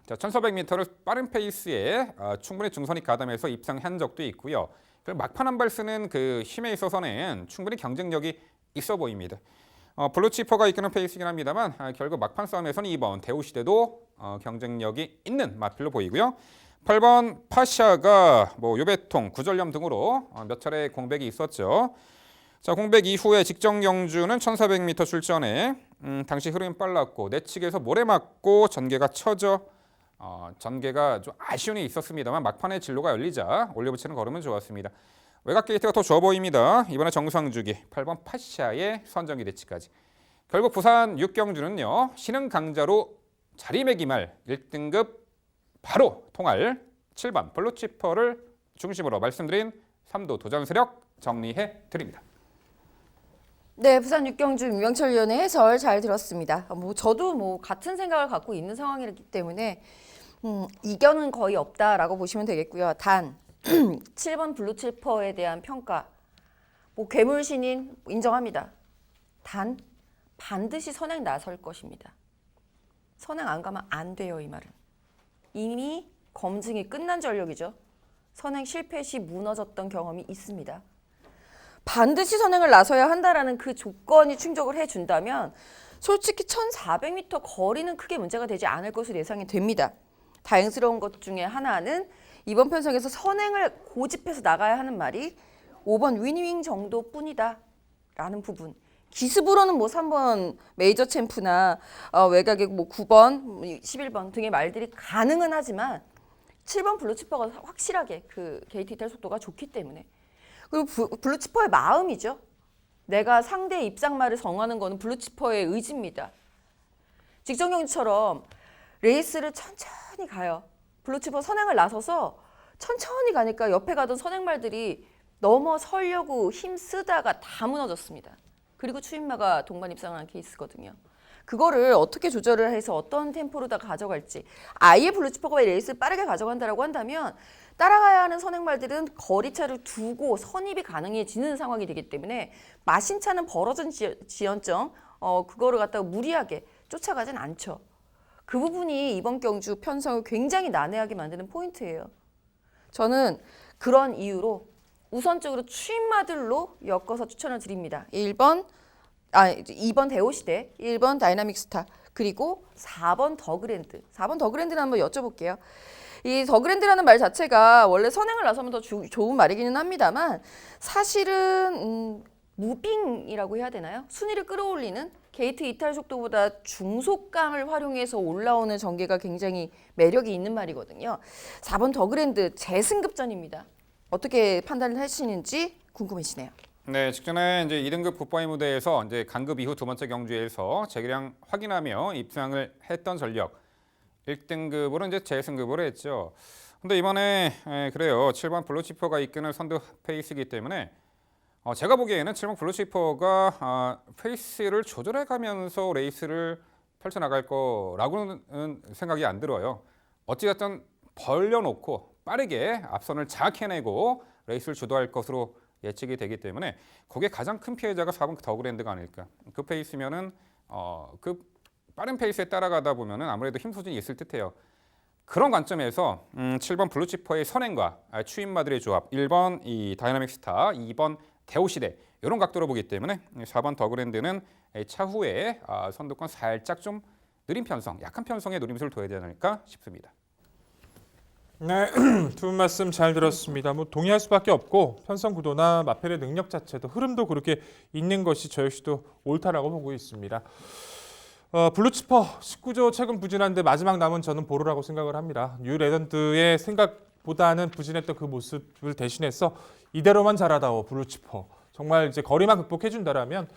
자, 1400m를 빠른 페이스에 충분히 중선이 가담해서 입상한 적도 있고요. 막판 한 발 쓰는 그 힘에 있어서는 충분히 경쟁력이 있어 보입니다. 블루치퍼가 이끄는 페이스이긴 합니다만 결국 막판 싸움에서는 2번 대우시대도 경쟁력이 있는 마필로 보이고요. 8번 파샤가 요배통, 구절염 등으로 몇 차례 공백이 있었죠. 자, 공백 이후에 직전 경주는 1400m 출전에 당시 흐름이 빨랐고 내측에서 모래 맞고 전개가 처져 전개가 좀 아쉬움이 있었습니다만 막판에 진로가 열리자 올려붙이는 걸음은 좋았습니다. 외곽 게이트가 더 좋아 보입니다. 이번에 정상주기 8번 파샤의 선정기 대치까지. 결국 부산 6경주는요. 신흥 강자로 자리매김할 1등급 바로 통할 7번 블루치퍼를 중심으로 말씀드린 3도 도전 세력 정리해 드립니다. 네, 부산 6경주 민병철 위원의 해설 잘 들었습니다. 저도 같은 생각을 갖고 있는 상황이기 때문에 이견은 거의 없다라고 보시면 되겠고요. 단 7번 블루치퍼에 대한 평가, 괴물신인 인정합니다. 단 반드시 선행 나설 것입니다. 선행 안 가면 안 돼요, 이 말은. 이미 검증이 끝난 전력이죠. 선행 실패 시 무너졌던 경험이 있습니다. 반드시 선행을 나서야 한다라는 그 조건이 충족을 해준다면 솔직히 1400m 거리는 크게 문제가 되지 않을 것으로 예상이 됩니다. 다행스러운 것 중에 하나는 이번 편성에서 선행을 고집해서 나가야 하는 말이 5번 위닝 정도뿐이다 라는 부분. 기습으로는 3번 메이저 챔프나 외곽에 9번, 11번 등의 말들이 가능은 하지만 7번 블루치퍼가 확실하게 그 게이트 이탈 속도가 좋기 때문에 그리고 블루치퍼의 마음이죠. 내가 상대의 입상말을 정하는 거는 블루치퍼의 의지입니다. 직전 경주처럼 레이스를 천천히 가요. 블루치퍼 선행을 나서서 천천히 가니까 옆에 가던 선행말들이 넘어서려고 힘쓰다가 다 무너졌습니다. 그리고 추임마가 동반 입상을 한 케이스거든요. 그거를 어떻게 조절을 해서 어떤 템포로 다 가져갈지, 아예 블루치퍼가 레이스를 빠르게 가져간다라고 한다면 따라가야 하는 선행말들은 거리차를 두고 선입이 가능해지는 상황이 되기 때문에 마신차는 벌어진 지연점 그거를 갖다가 무리하게 쫓아가진 않죠. 그 부분이 이번 경주 편성을 굉장히 난해하게 만드는 포인트예요. 저는 그런 이유로 우선적으로 추임마들로 엮어서 추천을 드립니다. 2번 대호시대, 1번 다이나믹 스타, 그리고 4번 더그랜드. 4번 더그랜드를 한번 여쭤볼게요. 이 더그랜드라는 말 자체가 원래 선행을 나서면 더 좋은 말이기는 합니다만 사실은 무빙이라고 해야 되나요? 순위를 끌어올리는 게이트 이탈 속도보다 중속감을 활용해서 올라오는 전개가 굉장히 매력이 있는 말이거든요. 4번 더그랜드 재승급전입니다. 어떻게 판단을 하시는지 궁금해지네요. 네, 직전에 이제 2등급 굿바이 무대에서 이제 강급 이후 두 번째 경주에서 재기량 확인하며 입상을 했던 전력. 1등급으로 이제 재승급으로 했죠. 근데 이번에 그래요. 7번 블루치퍼가 이끄는 선두 페이스이기 때문에 제가 보기에는 7번 블루치퍼가 페이스를 조절해 가면서 레이스를 펼쳐나갈 거라고는 생각이 안 들어요. 어찌됐든 벌려놓고 빠르게 앞선을 장악해내고 레이스를 주도할 것으로 예측이 되기 때문에 그게 가장 큰 피해자가 4번 더그랜드가 아닐까. 그 페이스면은 그 빠른 페이스에 따라가다 보면은 아무래도 힘 소진이 있을 듯해요. 그런 관점에서 7번 블루치퍼의 선행과 추임마들의 조합, 1번 이 다이나믹 스타, 2번 대호시대 이런 각도로 보기 때문에 4번 더그랜드는 차후에 선두권 살짝 좀 느린 편성, 약한 편성의 노림수를 둬야 되지 않을까 싶습니다. 네, 두 분 말씀 잘 들었습니다. 뭐 동의할 수밖에 없고 편성 구도나 마펠의 능력 자체도 흐름도 그렇게 있는 것이 저 역시도 옳다라고 보고 있습니다. 블루치퍼 19조 최근 부진한데 마지막 남은 저는 보루라고 생각을 합니다. 뉴 레전드의 생각보다는 부진했던 그 모습을 대신해서 이대로만 잘하다오 블루치퍼. 정말 이제 거리만 극복해 준다라면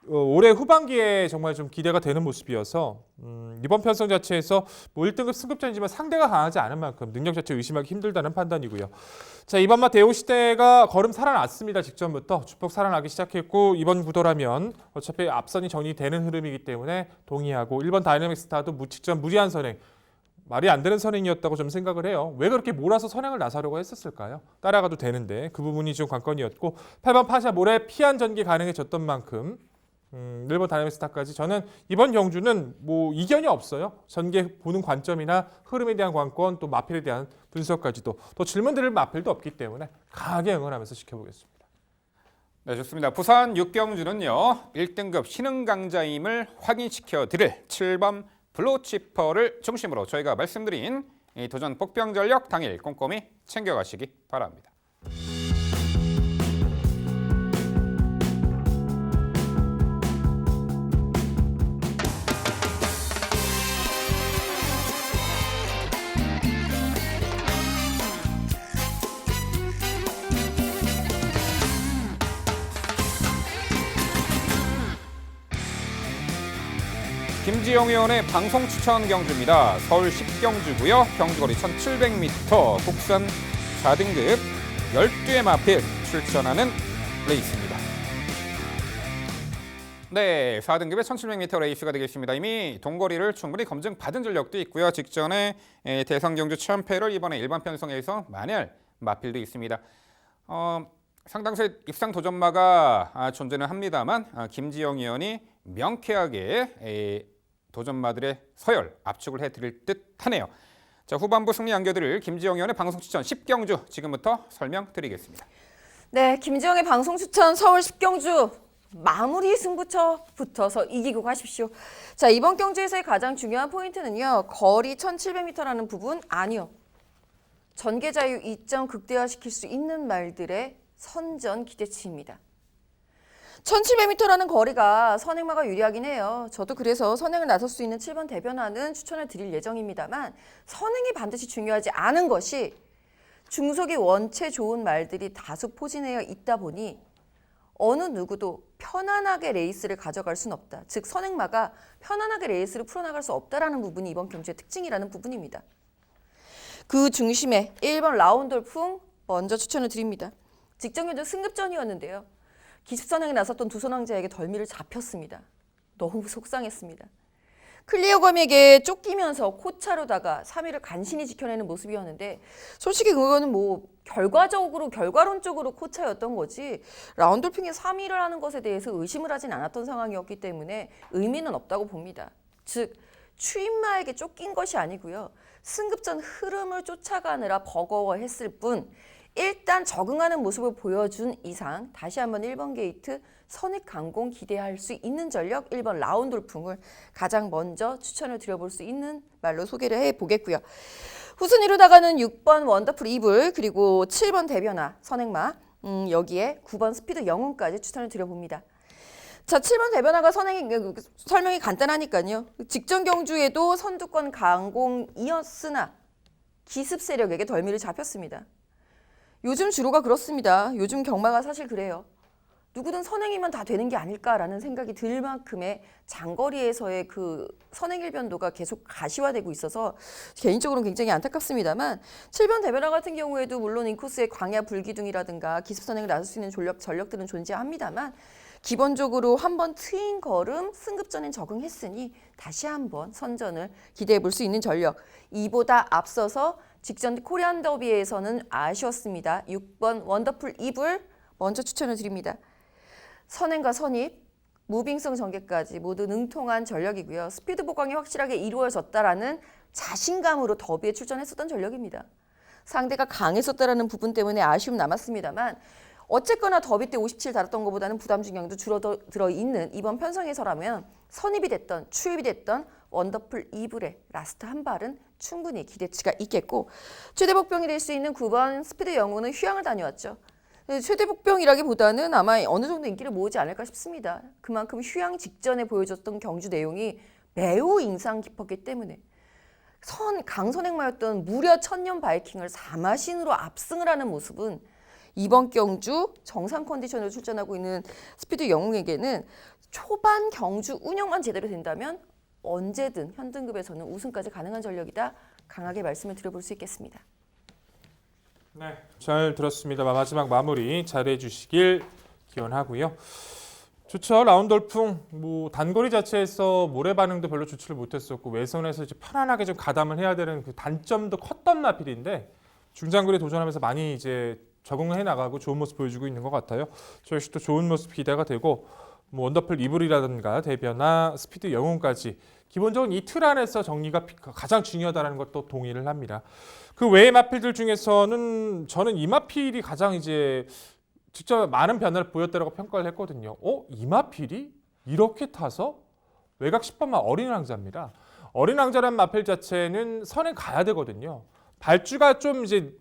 올해 후반기에 정말 좀 기대가 되는 모습이어서 이번 편성 자체에서 뭐 1등급 승급전이지만 상대가 강하지 않은 만큼 능력 자체 의심하기 힘들다는 판단이고요. 자, 이번마 대호시대가 걸음 살아났습니다. 직전부터 주폭 살아나기 시작했고 이번 구도라면 어차피 앞선이 정리되는 흐름이기 때문에 동의하고 1번 다이내믹 스타도 직전 무리한 선행 말이 안 되는 선행이었다고 좀 생각을 해요. 왜 그렇게 몰아서 선행을 나서려고 했었을까요? 따라가도 되는데 그 부분이 좀 관건이었고 8번 파샤 몰에 피한 전개 가능해졌던 만큼 1번 다이내믹 스타까지 저는 이번 경주는 뭐 이견이 없어요. 전개 보는 관점이나 흐름에 대한 관건 또 마필에 대한 분석까지도 또 질문 드릴 마필도 없기 때문에 강하게 응원하면서 지켜보겠습니다. 네, 좋습니다. 부산 6경주는요. 1등급 신흥 강자임을 확인시켜 드릴 7번 블루치퍼를 중심으로 저희가 말씀드린 이 도전 복병 전력 당일 꼼꼼히 챙겨가시기 바랍니다. 김지영 의원의 방송 추천 경주입니다. 서울 10경주고요. 경주거리 1700m, 국산 4등급 12의 마필 출전하는 레이스입니다. 네, 4등급의 1700m 레이스가 되겠습니다. 이미 동거리를 충분히 검증받은 전력도 있고요. 직전에 대상 경주 참패를 이번에 일반 편성에서 만회할 마필도 있습니다. 상당수의 입상 도전마가 존재는 합니다만 김지영 의원이 명쾌하게 도전마들의 서열 압축을 해드릴 듯하네요. 자, 후반부 승리 안겨드릴 김지영 의원의 방송 추천 10경주 지금부터 설명드리겠습니다. 네, 김지영의 방송 추천 서울 10경주 마무리 승부처 붙어서 이기고 가십시오. 자, 이번 경주에서의 가장 중요한 포인트는요. 거리 1700m라는 부분 아니요. 전개 자유 2점 극대화시킬 수 있는 말들의 선전 기대치입니다. 1700m라는 거리가 선행마가 유리하긴 해요. 저도 그래서 선행을 나설 수 있는 7번 대변하는 추천을 드릴 예정입니다만 선행이 반드시 중요하지 않은 것이 중속이 원체 좋은 말들이 다수 포진되어 있다 보니 어느 누구도 편안하게 레이스를 가져갈 수는 없다. 즉 선행마가 편안하게 레이스를 풀어나갈 수 없다라는 부분이 이번 경주의 특징이라는 부분입니다. 그 중심에 1번 라운돌풍 먼저 추천을 드립니다. 직전 경주 승급전이었는데요. 기습선행에 나섰던 두 선왕자에게 덜미를 잡혔습니다. 너무 속상했습니다. 클리어감에게 쫓기면서 코차로다가 3위를 간신히 지켜내는 모습이었는데 솔직히 그거는 뭐 결과론적으로 코차였던 거지 라운돌핑이 3위를 하는 것에 대해서 의심을 하진 않았던 상황이었기 때문에 의미는 없다고 봅니다. 즉 추임마에게 쫓긴 것이 아니고요. 승급전 흐름을 쫓아가느라 버거워했을 뿐 일단 적응하는 모습을 보여준 이상 다시 한번 1번 게이트 선익강공 기대할 수 있는 전력 1번 라운돌풍을 가장 먼저 추천을 드려볼 수 있는 말로 소개를 해보겠고요. 후순위로 나가는 6번 원더풀 이불 그리고 7번 대변화 선행마 여기에 9번 스피드 영웅까지 추천을 드려봅니다. 자, 7번 대변화가 설명이 간단하니까요. 직전 경주에도 선두권 강공이었으나 기습 세력에게 덜미를 잡혔습니다. 요즘 주로가 그렇습니다. 요즘 경마가 사실 그래요. 누구든 선행이면 다 되는 게 아닐까라는 생각이 들 만큼의 장거리에서의 그 선행 일변도가 계속 가시화되고 있어서 개인적으로는 굉장히 안타깝습니다만 7번 대변화 같은 경우에도 물론 인코스의 광야 불기둥이라든가 기습 선행을 나설 수 있는 전력들은 존재합니다만 기본적으로 한번 트인 걸음 승급전엔 적응했으니 다시 한번 선전을 기대해 볼 수 있는 전력. 이보다 앞서서 직전 코리안 더비에서는 아쉬웠습니다. 6번 원더풀 이불 먼저 추천을 드립니다. 선행과 선입, 무빙성 전개까지 모두 능통한 전력이고요. 스피드 보강이 확실하게 이루어졌다라는 자신감으로 더비에 출전했었던 전력입니다. 상대가 강했었다라는 부분 때문에 아쉬움 남았습니다만 어쨌거나 더비 때 57 달았던 것보다는 부담 중량도 줄어들어 있는 이번 편성에서라면 선입이 됐던 추입이 됐던 원더풀 이불의 라스트 한 발은 충분히 기대치가 있겠고 최대 복병이 될 수 있는 9번 스피드 영웅은 휴양을 다녀왔죠. 최대 복병이라기보다는 아마 어느 정도 인기를 모으지 않을까 싶습니다. 그만큼 휴양 직전에 보여줬던 경주 내용이 매우 인상 깊었기 때문에 강선행마였던 무려 천년 바이킹을 4마신으로 압승을 하는 모습은 이번 경주 정상 컨디션으로 출전하고 있는 스피드 영웅에게는 초반 경주 운영만 제대로 된다면 언제든 현등급에서는 우승까지 가능한 전력이다. 강하게 말씀을 드려볼 수 있겠습니다. 네, 잘 들었습니다. 마지막 마무리 잘해 주시길 기원하고요. 좋죠. 라운돌풍 뭐 단거리 자체에서 모래 반응도 별로 좋지를 못했었고 외선에서 이제 편안하게 좀 가담을 해야 되는 그 단점도 컸던 마필인데 중장거리 도전하면서 많이 이제 적응해 나가고 좋은 모습 보여주고 있는 것 같아요. 저 역시 또 좋은 모습 기대가 되고 뭐 원더풀 이불이라든가 대변화 스피드 영웅까지 기본적으로 이 틀 안에서 정리가 가장 중요하다는 것도 동의를 합니다. 그 외의 마필들 중에서는 저는 이 마필이 가장 이제 직접 많은 변화를 보였다고 평가를 했거든요. 이 마필이 이렇게 타서 외곽 10번만 어린 왕자입니다. 어린 왕자란 마필 자체는 선에 가야 되거든요. 발주가 좀 이제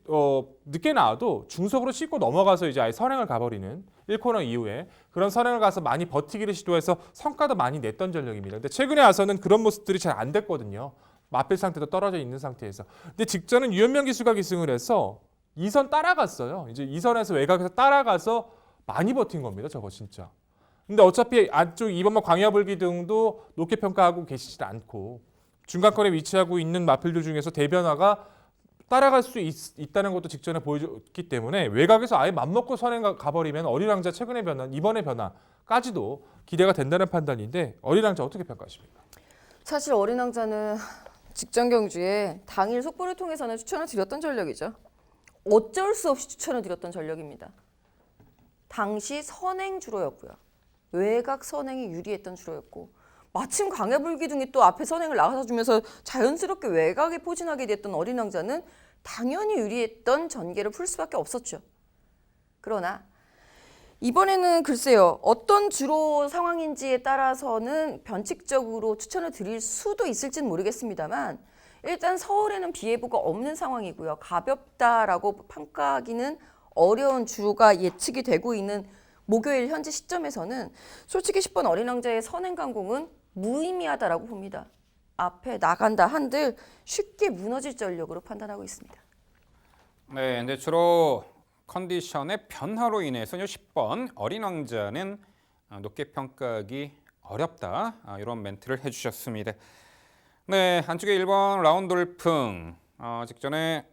늦게 나와도 중속으로 씻고 넘어가서 이제 아예 선행을 가버리는 1코너 이후에 그런 선행을 가서 많이 버티기를 시도해서 성과도 많이 냈던 전력입니다. 근데 최근에 와서는 그런 모습들이 잘 안 됐거든요. 마필 상태도 떨어져 있는 상태에서. 근데 직전은 유현명 기수가 기승을 해서 2선 따라갔어요. 이제 2선에서 외곽에서 따라가서 많이 버틴 겁니다. 저거 진짜. 근데 어차피 안쪽 2번마 광야불기둥도 높게 평가하고 계시지 않고 중간권에 위치하고 있는 마필들 중에서 대변화가 따라갈 수 있다는 것도 직전에 보여줬기 때문에 외곽에서 아예 맘먹고 선행 가버리면 어린 왕자 최근의 변화, 이번의 변화까지도 기대가 된다는 판단인데 어린 왕자 어떻게 평가하십니까? 사실 어린 왕자는 직전 경주에 당일 속보를 통해서는 추천을 드렸던 전력이죠. 어쩔 수 없이 추천을 드렸던 전력입니다. 당시 선행 주로였고요. 외곽 선행이 유리했던 주로였고 마침 광야불기둥이 또 앞에 선행을 나가서 주면서 자연스럽게 외곽에 포진하게 됐던 어린 왕자는 당연히 유리했던 전개를 풀 수밖에 없었죠. 그러나 이번에는 글쎄요. 어떤 주로 상황인지에 따라서는 변칙적으로 추천을 드릴 수도 있을지는 모르겠습니다만 일단 서울에는 비 예보가 없는 상황이고요. 가볍다라고 평가하기는 어려운 주가 예측이 되고 있는 목요일 현재 시점에서는 솔직히 10번 어린 왕자의 선행 강공은 무의미하다라고 봅니다. 앞에 나간다 한들 쉽게 무너질 전력으로 판단하고 있습니다. 네, 근데 주로 컨디션의 변화로 인해서 10번 어린 왕자는 높게 평가하기 어렵다. 이런 멘트를 해주셨습니다. 네, 안쪽에 1번 라운돌풍. 직전에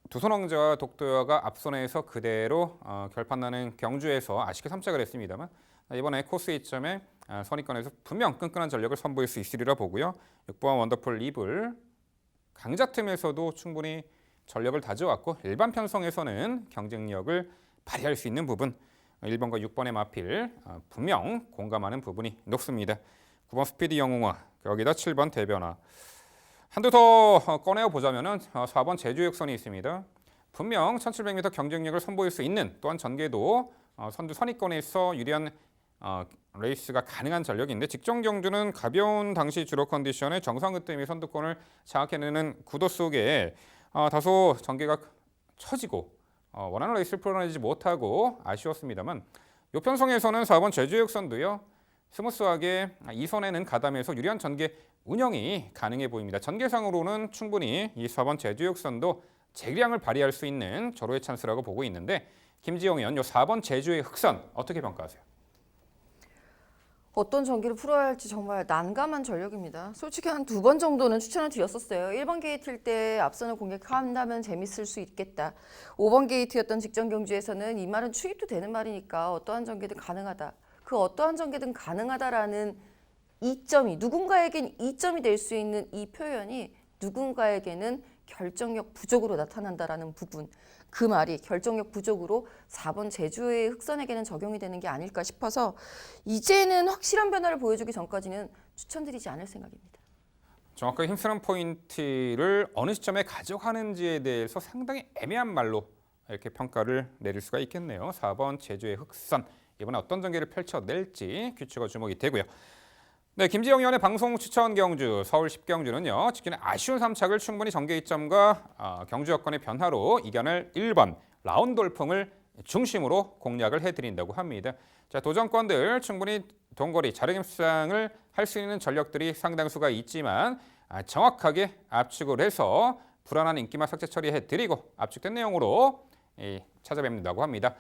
두손 왕자와 독도여가 앞선에서 그대로 결판나는 경주에서 아쉽게 3착을 했습니다만 이번에 코스 2점에 선입권에서 분명 끈끈한 전력을 선보일 수 있으리라 보고요. 6번 원더풀 리블. 강자 틈에서도 충분히 전력을 다져왔고 일반 편성에서는 경쟁력을 발휘할 수 있는 부분 1번과 6번의 마필 분명 공감하는 부분이 높습니다. 9번 스피디 영웅화 여기다 7번 대변화 한두 더 꺼내어 보자면은 4번 제주역선이 있습니다. 분명 1700m 경쟁력을 선보일 수 있는 또한 전개도 선두 선입권에서 유리한 레이스가 가능한 전력인데 직전 경주는 가벼운 당시 주로 컨디션에 정상으뜸이 선두권을 장악해내는 구도 속에 다소 전개가 처지고 원하는 레이스를 풀어내지 못하고 아쉬웠습니다만 요 편성에서는 4번 제주역선도요. 스무스하게 2선에는 가담해서 유리한 전개 운영이 가능해 보입니다. 전개상으로는 충분히 이 4번 제주역선도 재량을 발휘할 수 있는 절호의 찬스라고 보고 있는데 김지영 의원 요 4번 제주의 흑선 어떻게 평가하세요? 어떤 전기를 풀어야 할지 정말 난감한 전력입니다. 솔직히 한 2번 정도는 추천을 드렸었어요. 1번 게이트일 때 앞선을 공략한다면 재밌을 수 있겠다. 5번 게이트였던 직전 경주에서는 이 말은 추입도 되는 말이니까 어떠한 전개든 가능하다. 그 어떠한 전개든 가능하다라는 이점이 누군가에겐 이점이 될 수 있는 이 표현이 누군가에게는 결정력 부족으로 나타난다라는 부분. 그 말이 결정력 부족으로 4번 제주의 흑선에게는 적용이 되는 게 아닐까 싶어서 이제는 확실한 변화를 보여주기 전까지는 추천드리지 않을 생각입니다. 정확하게 힘쓰는 포인트를 어느 시점에 가져가는지에 대해서 상당히 애매한 말로 이렇게 평가를 내릴 수가 있겠네요. 4번 제주의 흑선 이번에 어떤 전개를 펼쳐낼지 귀추가 주목이 되고요. 네, 김지영 의원의 방송 추천 경주 서울 10경주는요. 직전에 아쉬운 3착을 충분히 전개 이점과 경주 여건의 변화로 이겨낼 1번 라운돌풍을 중심으로 공략을 해드린다고 합니다. 자, 도전권들 충분히 동거리 자력임상을 할 수 있는 전력들이 상당수가 있지만 정확하게 압축을 해서 불안한 인기만 삭제 처리해드리고 압축된 내용으로 찾아뵙는다고 합니다.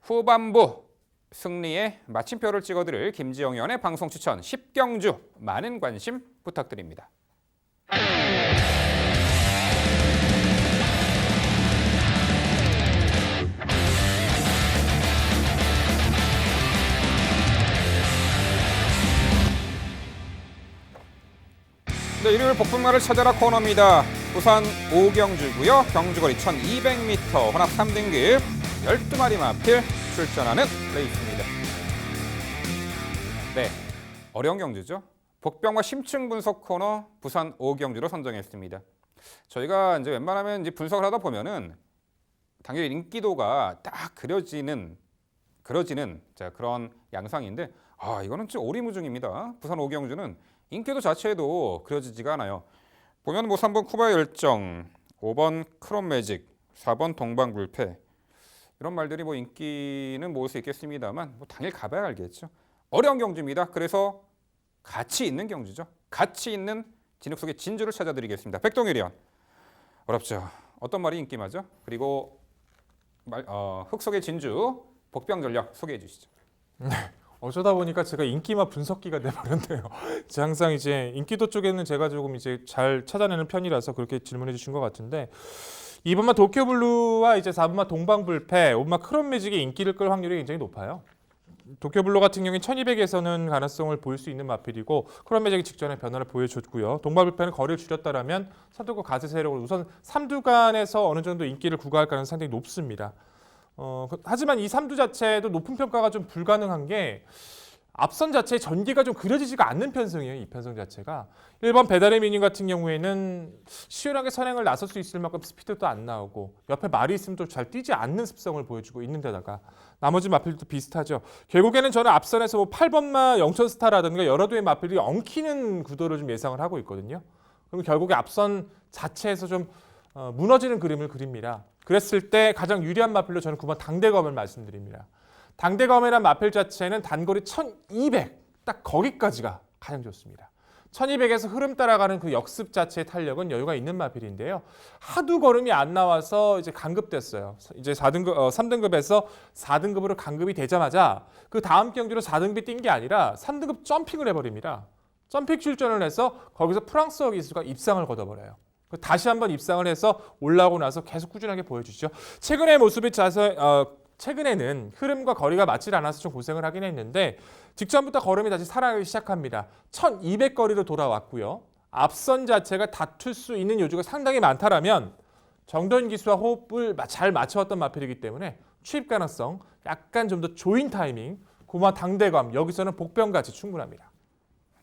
후반부 승리의 마침표를 찍어드릴 김지영 의원의 방송 추천 10경주 많은 관심 부탁드립니다. 네, 일요일 복분마를 찾아라 코너입니다. 부산 5경주고요. 경주거리 1200m 혼합 3등급 12마리 마필 출전하는 레이스입니다. 네, 어려운 경주죠. 복병과 심층 분석 코너 부산 5경주로 선정했습니다. 저희가 이제 웬만하면 이제 분석을 하다 보면은 당연히 인기도가 딱 그려지는 그런 양상인데 이거는 좀 오리무중입니다. 부산 5경주는 인기도 자체도 그려지지가 않아요. 보면 3번 쿠바의 열정, 5번 크롬 매직, 4번 동방불패 이런 말들이 인기는 모을 수 있겠습니다만 당연히 가봐야 알겠죠. 어려운 경주입니다. 그래서 가치 있는 경주죠. 가치 있는 진흙 속의 진주를 찾아드리겠습니다. 백동일 의원. 어렵죠. 어떤 말이 인기마죠? 그리고 흙 속의 진주 복병 전략 소개해 주시죠. 어쩌다 보니까 제가 인기마 분석기가 돼버렸네요. 항상 이제 인기도 쪽에는 제가 조금 이제 잘 찾아내는 편이라서 그렇게 질문해 주신 것 같은데 2번마 도쿄블루와 이제 4번마 동방불패, 5번마 크롬매직의 인기를 끌 확률이 굉장히 높아요. 도쿄블루 같은 경우는 1200에서는 가능성을 보일 수 있는 마필이고 크롬매직이 직전에 변화를 보여줬고요. 동방불패는 거리를 줄였다라면 선두권 가세 세력으로 우선 3두간에서 어느 정도 인기를 구가할 가능성이 상당히 높습니다. 하지만 이 3두 자체도 높은 평가가 좀 불가능한 게 앞선 자체의 전개가 좀 그려지지가 않는 편성이에요. 이 편성 자체가. 1번 배달의 미님 같은 경우에는 시원하게 선행을 나설 수 있을 만큼 스피드도 안 나오고 옆에 말이 있으면 또 잘 뛰지 않는 습성을 보여주고 있는 데다가 나머지 마필도 비슷하죠. 결국에는 저는 앞선에서 8번마 영천스타라든가 여러 두의 마필이 엉키는 구도를 좀 예상을 하고 있거든요. 그럼 결국에 앞선 자체에서 좀 무너지는 그림을 그립니다. 그랬을 때 가장 유리한 마필로 저는 9번 당대검을 말씀드립니다. 당대검이란 마필 자체는 단거리 1200, 딱 거기까지가 가장 좋습니다. 1200에서 흐름 따라가는 그 역습 자체의 탄력은 여유가 있는 마필인데요. 하도 걸음이 안 나와서 이제 강급됐어요. 이제 3등급에서 4등급으로 강급이 되자마자 그 다음 경주로 4등급이 뛴 게 아니라 3등급 점핑을 해버립니다. 점핑 출전을 해서 거기서 프랑스어 기수가 입상을 거둬버려요. 다시 한번 입상을 해서 올라오고 나서 계속 꾸준하게 보여주죠. 최근의 모습이 최근에는 흐름과 거리가 맞질 않아서 좀 고생을 하긴 했는데 직전부터 걸음이 다시 살아나기 시작합니다. 1200거리로 돌아왔고요. 앞선 자체가 다툴 수 있는 요주가 상당히 많다라면 정도현 기수와 호흡을 잘 맞춰왔던 마필이기 때문에 추입 가능성, 약간 좀 더 조인 타이밍, 고마 당대감, 여기서는 복병같이 충분합니다.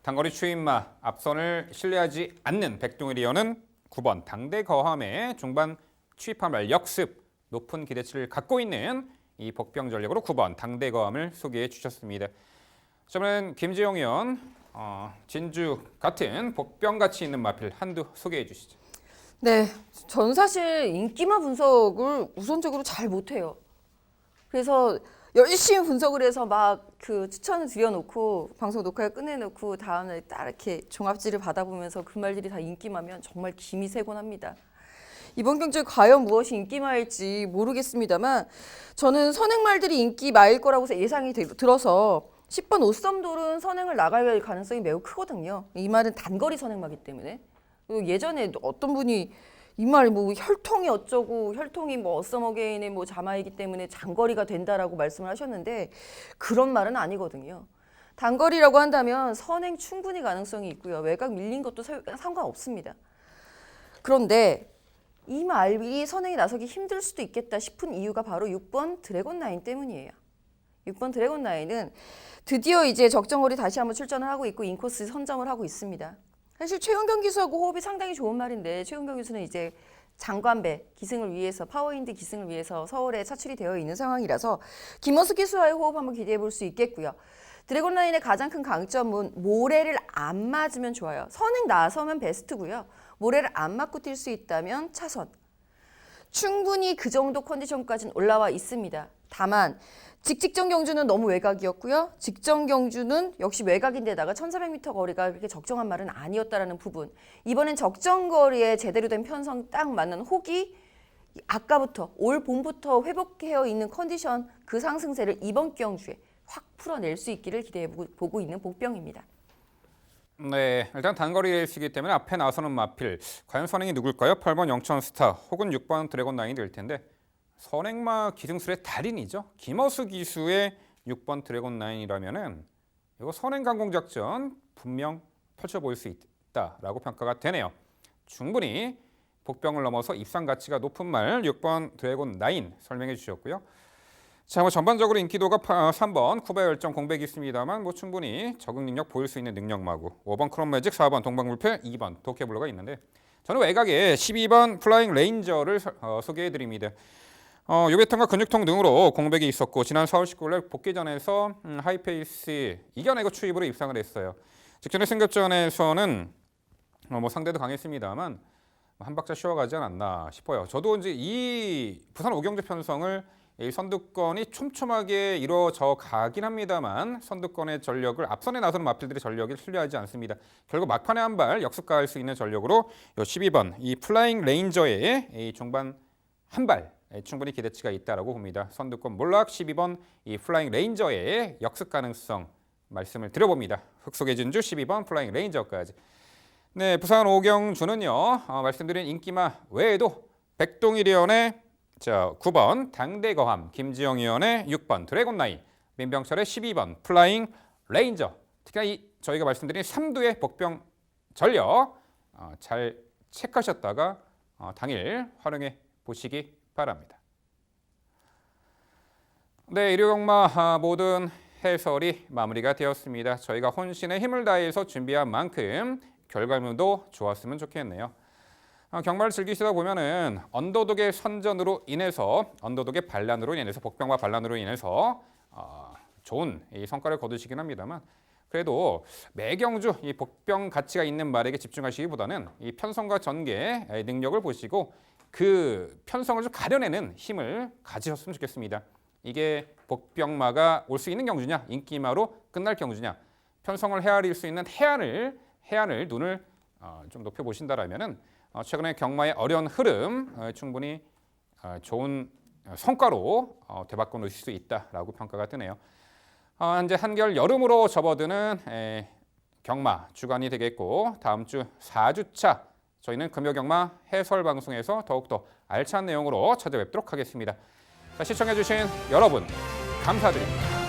단거리 추임마 앞선을 신뢰하지 않는 백동일이어는 9번 당대거함의 중반 추입함을 역습 높은 기대치를 갖고 있는 이 복병 전력으로 9번 당대거함을 소개해 주셨습니다. 저는 김지영 의원 진주 같은 복병같이 있는 마필 한두 소개해 주시죠. 네, 전 사실 인기마 분석을 우선적으로 잘 못해요. 그래서 열심히 분석을 해서 막 그 추천을 드려놓고 방송 녹화를 끝내놓고 다음날 딱 이렇게 종합지를 받아보면서 그 말들이 다 인기마면 정말 김이 세곤 합니다. 이번 경주에 과연 무엇이 인기마일지 모르겠습니다만 저는 선행말들이 인기마일 거라고 예상이 들어서 10번 오썸돌은 선행을 나갈 가능성이 매우 크거든요. 이 말은 단거리 선행마기 때문에. 그리고 예전에 어떤 분이 이 말 뭐 혈통이 어쩌고 혈통이 뭐 어썸어게인의 뭐 자마이기 때문에 장거리가 된다라고 말씀을 하셨는데 그런 말은 아니거든요. 단거리라고 한다면 선행 충분히 가능성이 있고요. 외곽 밀린 것도 상관없습니다. 그런데 이 말이 선행에 나서기 힘들 수도 있겠다 싶은 이유가 바로 6번 드래곤 라인 때문이에요. 6번 드래곤 라인은 드디어 이제 적정거리 다시 한번 출전을 하고 있고 인코스 선점을 하고 있습니다. 사실 최은경 기수하고 호흡이 상당히 좋은 말인데 최은경 기수는 이제 장관배 기승을 위해서 파워인드 기승을 위해서 서울에 차출이 되어 있는 상황이라서 김원수 기수와의 호흡 한번 기대해 볼 수 있겠고요. 드래곤 라인의 가장 큰 강점은 모래를 안 맞으면 좋아요. 선행 나서면 베스트고요. 모래를 안 맞고 뛸 수 있다면 차선. 충분히 그 정도 컨디션까지는 올라와 있습니다. 다만 직전 경주는 너무 외곽이었고요. 직전 경주는 역시 외곽인데다가 1400m 거리가 그렇게 적정한 말은 아니었다라는 부분. 이번엔 적정 거리에 제대로 된 편성 딱 맞는 혹이 아까부터 올 봄부터 회복되어 있는 컨디션 그 상승세를 이번 경주에 확 풀어낼 수 있기를 기대해보고 있는 복병입니다. 네, 일단 단거리 레이스이기 때문에 앞에 나서는 마필. 과연 선행이 누굴까요? 8번 영천스타 혹은 6번 드래곤 라인이 될 텐데 선행마 기승술의 달인이죠. 김어수 기수의 6번 드래곤 라인이라면은 이거 선행 강공 작전 분명 펼쳐 보일 수 있다라고 평가가 되네요. 충분히 복병을 넘어서 입상 가치가 높은 말 6번 드래곤 라인 설명해 주셨고요. 자, 뭐 전반적으로 인기도가 3번 쿠바 열정 공백이 있습니다만 뭐 충분히 적응 능력 보일 수 있는 능력 마구 5번 크롬 매직, 4번 동방불패, 2번 도케블러가 있는데 저는 외곽에 12번 플라잉 레인저를 소개해 드립니다. 요배통과 근육통 등으로 공백이 있었고 지난 4월 19일 복귀전에서 하이페이스 이겨내고 추입으로 입상을 했어요. 직전의 승급전에서는 뭐 상대도 강했습니다만 한 박자 쉬어가지 않았나 싶어요. 저도 이제 이 부산 오경주 편성을 이 선두권이 촘촘하게 이루어져 가긴 합니다만 선두권의 전력을 앞선에 나서는 마필들의 전력을 신뢰하지 않습니다. 결국 막판에 한 발 역습가할 수 있는 전력으로 요 12번 이 플라잉 레인저의 이 중반 한 발 충분히 기대치가 있다라고 봅니다. 선두권 몰락 12번 이 플라잉 레인저의 역습 가능성 말씀을 드려봅니다. 흑속의 진주 12번 플라잉 레인저까지. 네, 부산 오경주는요 말씀드린 인기마 외에도 백동일 의원의 9번 당대거함, 김지영 의원의 6번 드래곤 라인, 민병철의 12번 플라잉 레인저. 특히나 이 저희가 말씀드린 3두의 복병 전력 잘 체크하셨다가 당일 활용해 보시기 바랍니다. 네, 일요경마 모든 해설이 마무리가 되었습니다. 저희가 혼신의 힘을 다해서 준비한 만큼 결과물도 좋았으면 좋겠네요. 경마를 즐기시다 보면은 언더독의 선전으로 인해서 언더독의 반란으로 인해서 복병과 반란으로 인해서 좋은 이 성과를 거두시긴 합니다만 그래도 매경주 이 복병 가치가 있는 말에게 집중하시기보다는 이 편성과 전개의 능력을 보시고 그 편성을 좀 가려내는 힘을 가지셨으면 좋겠습니다. 이게 복병마가 올 수 있는 경주냐, 인기마로 끝날 경주냐, 편성을 헤아릴 수 있는 해안을 해안을 눈을 좀 높여보신다라면은 최근에 경마의 어려운 흐름 충분히 좋은 성과로 되바꿔 놓으실 수 있다라고 평가가 뜨네요. 현재 한결 여름으로 접어드는 경마 주간이 되겠고 다음 주 4주차 저희는 금요경마 해설 방송에서 더욱더 알찬 내용으로 찾아뵙도록 하겠습니다. 시청해주신 여러분 감사드립니다.